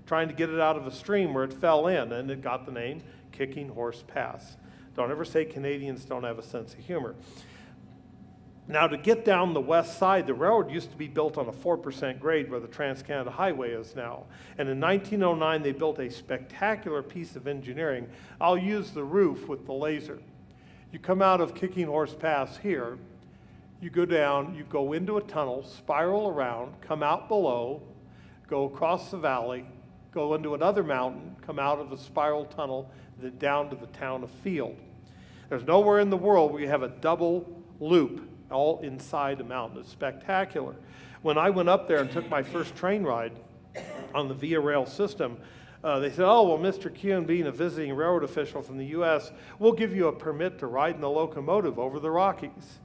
trying to get it out of a stream where it fell in, and it got the name Kicking Horse Pass. Don't ever say Canadians don't have a sense of humor. Now, to get down the west side, the railroad used to be built on a 4% grade where the Trans-Canada Highway is now. And in 1909, they built a spectacular piece of engineering. I'll use the roof with the laser. You come out of Kicking Horse Pass here, you go down, you go into a tunnel, spiral around, come out below, go across the valley, go into another mountain, come out of the spiral tunnel, then down to the town of Field. There's nowhere in the world where you have a double loop all inside a mountain. It's spectacular. When I went up there and took my first train ride on the Via Rail system, they said, oh, well, Mr. Kuhn, being a visiting railroad official from the U.S., we'll give you a permit to ride in the locomotive over the Rockies.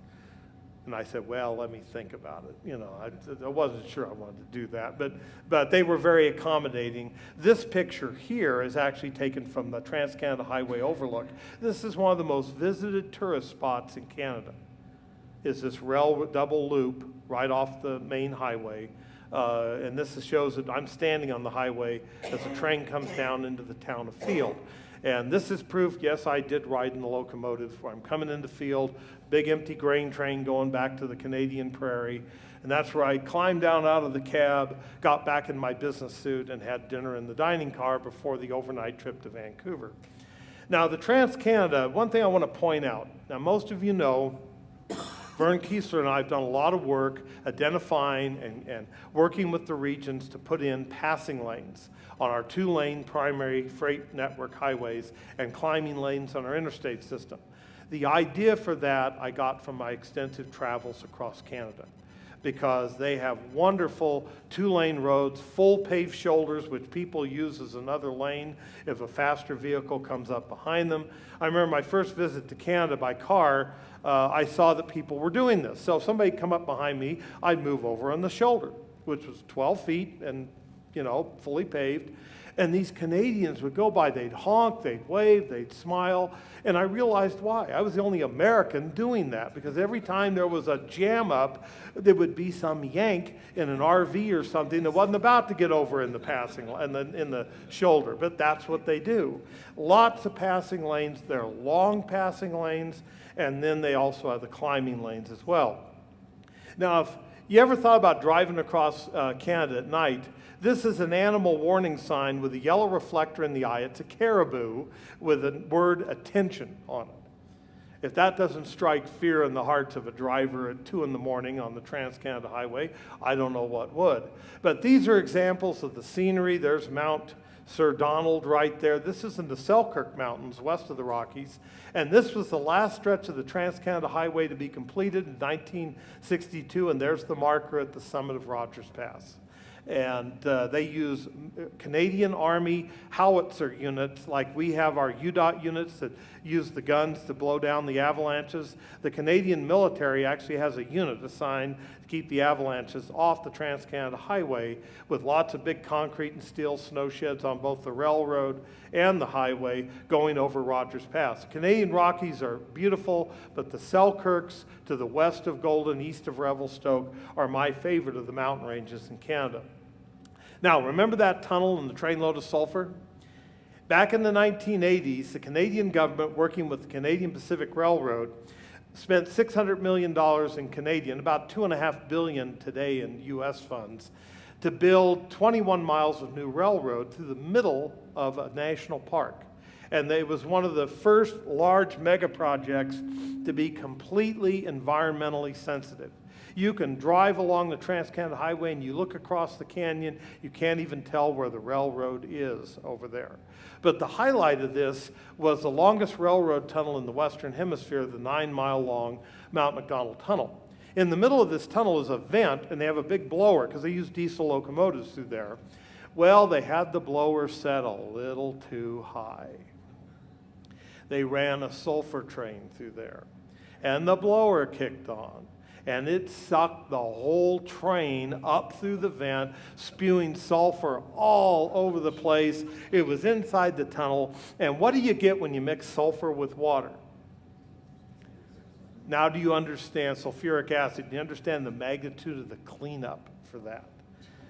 And I said, well, let me think about it. You know, I wasn't sure I wanted to do that, but they were very accommodating. This picture here is actually taken from the Trans-Canada Highway Overlook. This is one of the most visited tourist spots in Canada, is this rail double loop right off the main highway. And this shows that I'm standing on the highway as the train comes down into the town of Field. And this is proof, yes, I did ride in the locomotive. I'm coming into Field, big empty grain train going back to the Canadian prairie. And that's where I climbed down out of the cab, got back in my business suit, and had dinner in the dining car before the overnight trip to Vancouver. Now, the Trans-Canada, one thing I want to point out. Now, most of you know, Vern Kiesler and I have done a lot of work identifying and working with the regions to put in passing lanes on our 2-lane primary freight network highways and climbing lanes on our interstate system. The idea for that I got from my extensive travels across Canada, because they have wonderful 2-lane roads, full paved shoulders, which people use as another lane if a faster vehicle comes up behind them. I remember my first visit to Canada by car, I saw that people were doing this. So if somebody come up behind me, I'd move over on the shoulder, which was 12 feet and, you know, fully paved. And these Canadians would go by, they'd honk, they'd wave, they'd smile, and I realized why. I was the only American doing that, because every time there was a jam up, there would be some Yank in an RV or something that wasn't about to get over in the passing in the shoulder, but that's what they do. Lots of passing lanes. They're long passing lanes, and then they also have the climbing lanes as well. Now, if you ever thought about driving across Canada at night, this is an animal warning sign with a yellow reflector in the eye. It's a caribou with the word attention on it. If that doesn't strike fear in the hearts of a driver at 2 in the morning on the Trans-Canada Highway, I don't know what would. But these are examples of the scenery. There's Mount Sir Donald right there. This is in the Selkirk Mountains west of the Rockies. And this was the last stretch of the Trans-Canada Highway to be completed in 1962, and there's the marker at the summit of Rogers Pass. And they use Canadian Army howitzer units, like we have our UDOT units that use the guns to blow down the avalanches. The Canadian military actually has a unit assigned to keep the avalanches off the Trans-Canada Highway, with lots of big concrete and steel snow sheds on both the railroad and the highway going over Rogers Pass. The Canadian Rockies are beautiful, but the Selkirks to the west of Golden, east of Revelstoke, are my favorite of the mountain ranges in Canada. Now, remember that tunnel and the trainload of sulfur? Back in the 1980s, the Canadian government, working with the Canadian Pacific Railroad, spent $600 million in Canadian, about $2.5 billion today in US funds, to build 21 miles of new railroad through the middle of a national park. And it was one of the first large mega projects to be completely environmentally sensitive. You can drive along the Trans-Canada Highway and you look across the canyon, you can't even tell where the railroad is over there. But the highlight of this was the longest railroad tunnel in the Western Hemisphere, the 9-mile-long Mount Macdonald Tunnel. In the middle of this tunnel is a vent, and they have a big blower because they use diesel locomotives through there. Well, they had the blower set a little too high. They ran a sulfur train through there, and the blower kicked on. And it sucked the whole train up through the vent, spewing sulfur all over the place. It was inside the tunnel. And what do you get when you mix sulfur with water? Now do you understand sulfuric acid? Do you understand the magnitude of the cleanup for that?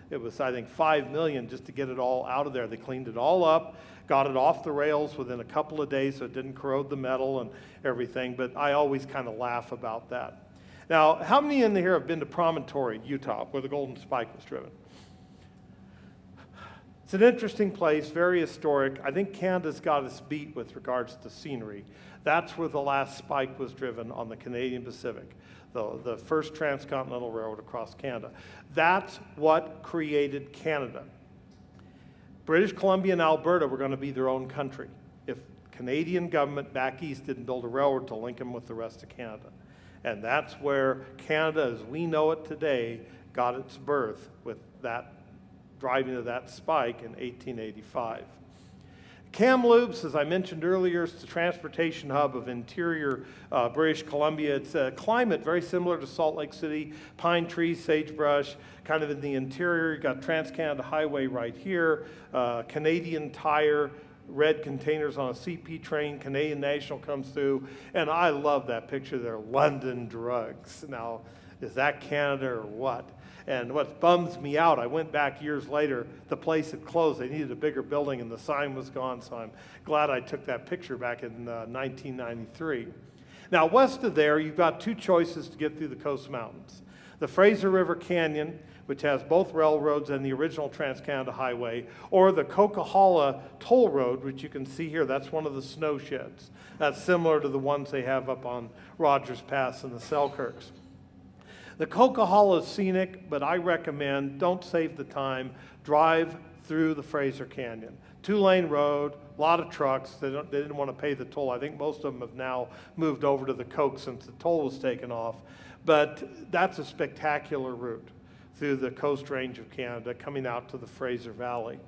It was, I think, $5 million just to get it all out of there. They cleaned it all up, got it off the rails within a couple of days so it didn't corrode the metal and everything. But I always kind of laugh about that. Now, how many in here have been to Promontory, Utah, where the Golden Spike was driven? It's an interesting place, very historic. I think Canada's got its beat with regards to scenery. That's where the last spike was driven on the Canadian Pacific, the first transcontinental railroad across Canada. That's what created Canada. British Columbia and Alberta were going to be their own country if Canadian government back east didn't build a railroad to link them with the rest of Canada. And that's where Canada, as we know it today, got its birth, with that driving of that spike in 1885. Kamloops, as I mentioned earlier, is the transportation hub of interior British Columbia. It's a climate very similar to Salt Lake City, pine trees, sagebrush, kind of in the interior. You've got Trans-Canada Highway right here, Canadian Tire, red containers on a CP train, Canadian National comes through, and I love that picture there, London Drugs. Now, is that Canada or what? And what bums me out, I went back years later, the place had closed, they needed a bigger building and the sign was gone, so I'm glad I took that picture back in 1993. Now, west of there, you've got two choices to get through the Coast Mountains. The Fraser River Canyon, which has both railroads and the original Trans-Canada Highway, or the Coquihalla Toll Road, which you can see here. That's one of the snow sheds. That's similar to the ones they have up on Rogers Pass and the Selkirks. The Coquihalla is scenic, but I recommend don't save the time. Drive through the Fraser Canyon. 2-lane road, a lot of trucks. They didn't want to pay the toll. I think most of them have now moved over to the Coke since the toll was taken off. But that's a spectacular route through the Coast Range of Canada, coming out to the Fraser Valley.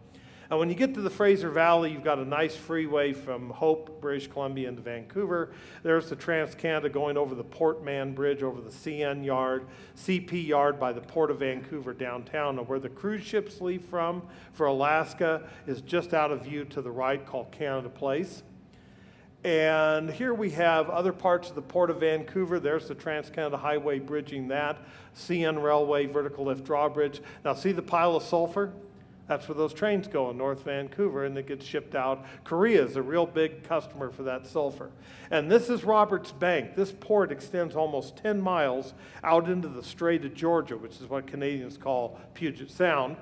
And when you get to the Fraser Valley, you've got a nice freeway from Hope, British Columbia, into Vancouver. There's the Trans-Canada going over the Port Mann Bridge, over the CN Yard, CP Yard by the Port of Vancouver downtown, and where the cruise ships leave from for Alaska is just out of view to the right, called Canada Place. And here we have other parts of the Port of Vancouver. There's the Trans-Canada Highway bridging that, CN Railway vertical lift drawbridge. Now see the pile of sulfur? That's where those trains go in North Vancouver, and it gets shipped out. Korea is a real big customer for that sulfur. And this is Roberts Bank. This port extends almost 10 miles out into the Strait of Georgia, which is what Canadians call Puget Sound,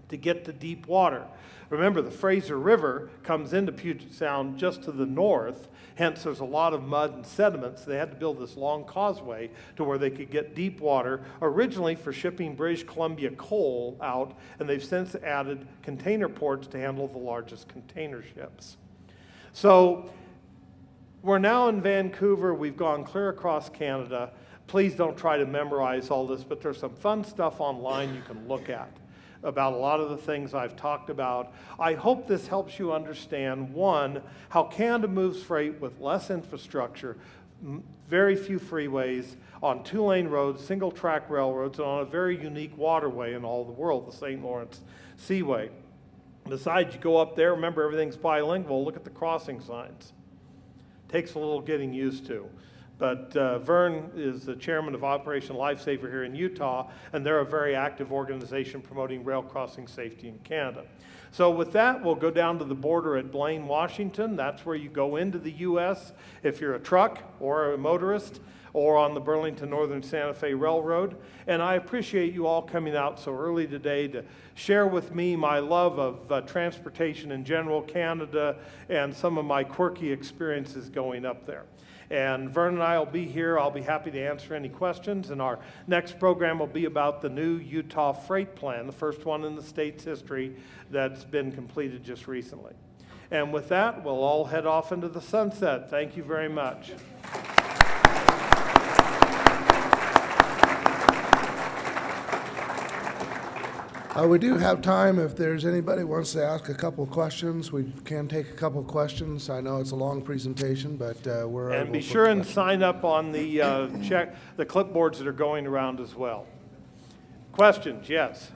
to get to deep water. Remember, the Fraser River comes into Puget Sound just to the north, hence there's a lot of mud and sediments. They had to build this long causeway to where they could get deep water, originally for shipping British Columbia coal out, and they've since added container ports to handle the largest container ships. So we're now in Vancouver. We've gone clear across Canada. Please don't try to memorize all this, but there's some fun stuff online you can look at. about a lot of the things I've talked about. I hope this helps you understand, one, how Canada moves freight with less infrastructure, very few freeways, on two-lane roads, single-track railroads, and on a very unique waterway in all the world, the St. Lawrence Seaway. Besides, you go up there, remember everything's bilingual, look at the crossing signs. Takes a little getting used to. But Vern is the chairman of Operation Lifesaver here in Utah, and they're a very active organization promoting rail crossing safety in Canada. So with that, we'll go down to the border at Blaine, Washington. That's where you go into the U.S. if you're a truck or a motorist, or on the Burlington Northern Santa Fe Railroad. And I appreciate you all coming out so early today to share with me my love of transportation in general, Canada, and some of my quirky experiences going up there. And Vern and I will be here. I'll be happy to answer any questions. And our next program will be about the new Utah Freight Plan, the first one in the state's history that's been completed just recently. And with that, we'll all head off into the sunset. Thank you very much. We do have time if there's anybody who wants to ask a couple of questions. We can take a couple of questions. I know it's a long presentation, but we're able And be to put sure and questions. sign up on the the clipboards that are going around as well. Questions? Yes.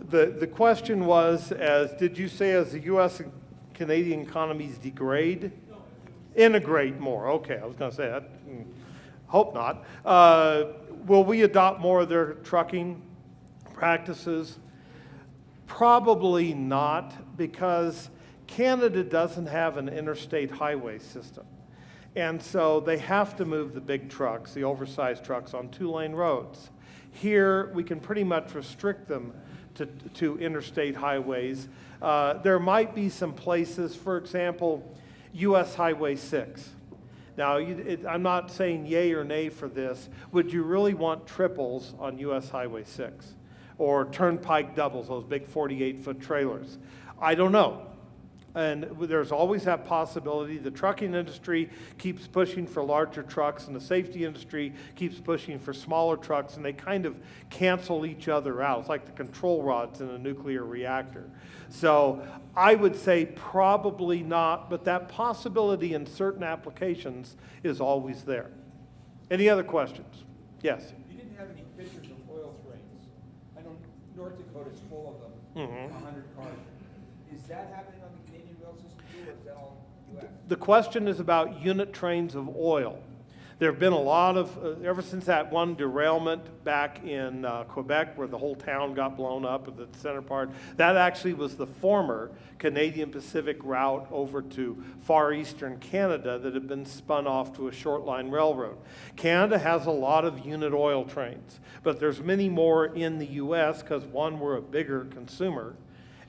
The question was, did you say as the U.S. and Canadian economies degrade? Integrate more. Okay, I was going to say that. Hope not. Will we adopt more of their trucking practices? Probably not, because Canada doesn't have an interstate highway system. And so they have to move the big trucks, the oversized trucks, on two-lane roads. Here, we can pretty much restrict them to interstate highways. There might be some places, for example, U.S. Highway 6. Now, I'm not saying yay or nay for this. Would you really want triples on U.S. Highway 6? Or turnpike doubles, those big 48-foot trailers? I don't know. And there's always that possibility. The trucking industry keeps pushing for larger trucks, and the safety industry keeps pushing for smaller trucks, and they kind of cancel each other out. It's like the control rods in a nuclear reactor. So I would say probably not, but that possibility in certain applications is always there. Any other questions? Yes? You didn't have any pictures of oil trains. I know North Dakota's full of them, 100 cars. Is that happening on the Canadian rail system too, or is that all U.S.? The question is about unit trains of oil. There have been a lot of, ever since that one derailment back in Quebec where the whole town got blown up at the center part, that actually was the former Canadian Pacific route over to far eastern Canada that had been spun off to a short line railroad. Canada has a lot of unit oil trains, but there's many more in the U.S. because, one, we're a bigger consumer,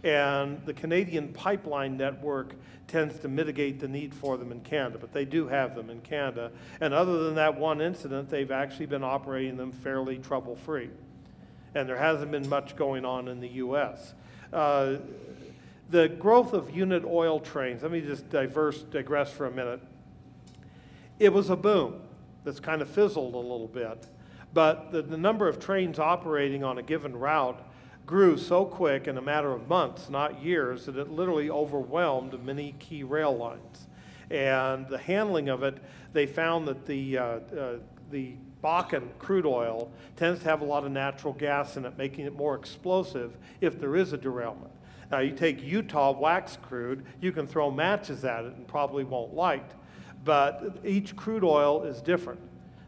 and the Canadian pipeline network tends to mitigate the need for them in Canada, but they do have them in Canada. And other than that one incident, they've actually been operating them fairly trouble-free. And there hasn't been much going on in the U.S. The growth of unit oil trains, let me just digress for a minute. It was a boom that's kind of fizzled a little bit, but the number of trains operating on a given route grew so quick in a matter of months, not years, that it literally overwhelmed many key rail lines. And the handling of it, they found that the Bakken crude oil tends to have a lot of natural gas in it, making it more explosive if there is a derailment. Now, you take Utah wax crude, you can throw matches at it and probably won't light, but each crude oil is different.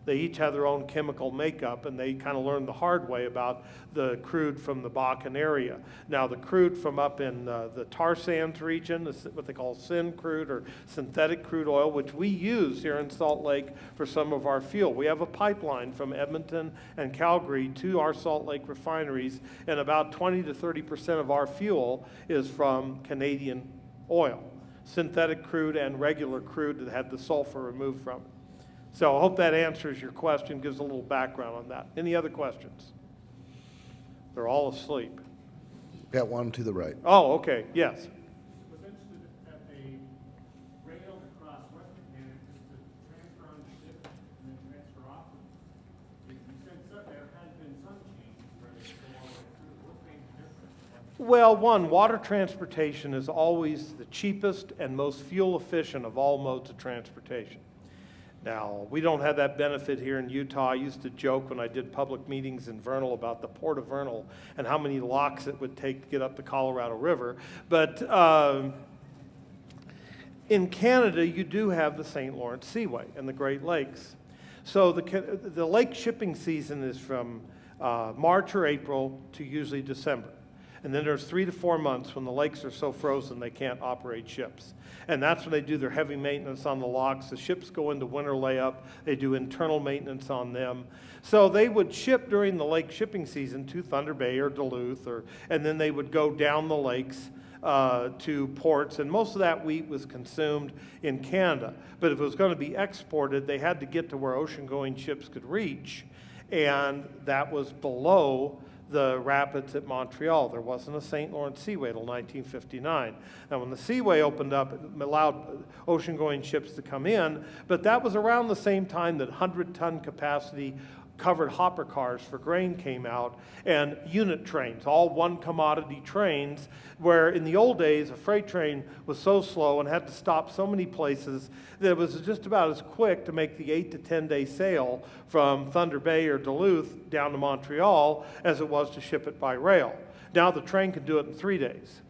They each have their own chemical makeup, and they kind of learned the hard way about the crude from the Bakken area. Now, the crude from up in the tar sands region, what they call syn crude or synthetic crude oil, which we use here in Salt Lake for some of our fuel. We have a pipeline from Edmonton and Calgary to our Salt Lake refineries, and about 20 to 30% of our fuel is from Canadian oil, synthetic crude and regular crude that had the sulfur removed from it. So I hope that answers your question, gives a little background on that. Any other questions? They're all asleep. Got one to the right. Oh, okay, yes. Well, one, water transportation is always the cheapest and most fuel efficient of all modes of transportation. Now, we don't have that benefit here in Utah. I used to joke when I did public meetings in Vernal about the Port of Vernal and how many locks it would take to get up the Colorado River. But in Canada, you do have the St. Lawrence Seaway and the Great Lakes. So the lake shipping season is from March or April to usually December. And then there's 3 to 4 months when the lakes are so frozen they can't operate ships. And that's when they do their heavy maintenance on the locks. The ships go into winter layup. They do internal maintenance on them. So they would ship during the lake shipping season to Thunder Bay or Duluth, and then they would go down the lakes to ports, and most of that wheat was consumed in Canada. But if it was going to be exported, they had to get to where ocean-going ships could reach, and that was below the rapids at Montreal. There wasn't a St. Lawrence Seaway till 1959. Now, when the Seaway opened up, it allowed ocean-going ships to come in, but that was around the same time that 100-ton capacity covered hopper cars for grain came out, and unit trains, all one commodity trains, where in the old days a freight train was so slow and had to stop so many places that it was just about as quick to make the 8 to 10 day sail from Thunder Bay or Duluth down to Montreal as it was to ship it by rail. Now the train can do it in 3 days.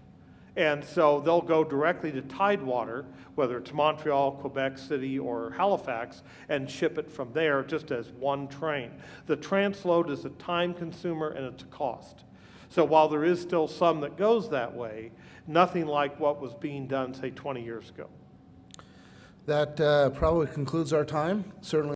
And so they'll go directly to Tidewater, whether it's Montreal, Quebec City, or Halifax, and ship it from there just as one train. The transload is a time consumer and it's a cost. So while there is still some that goes that way, nothing like what was being done, say, 20 years ago. That probably concludes our time. Certainly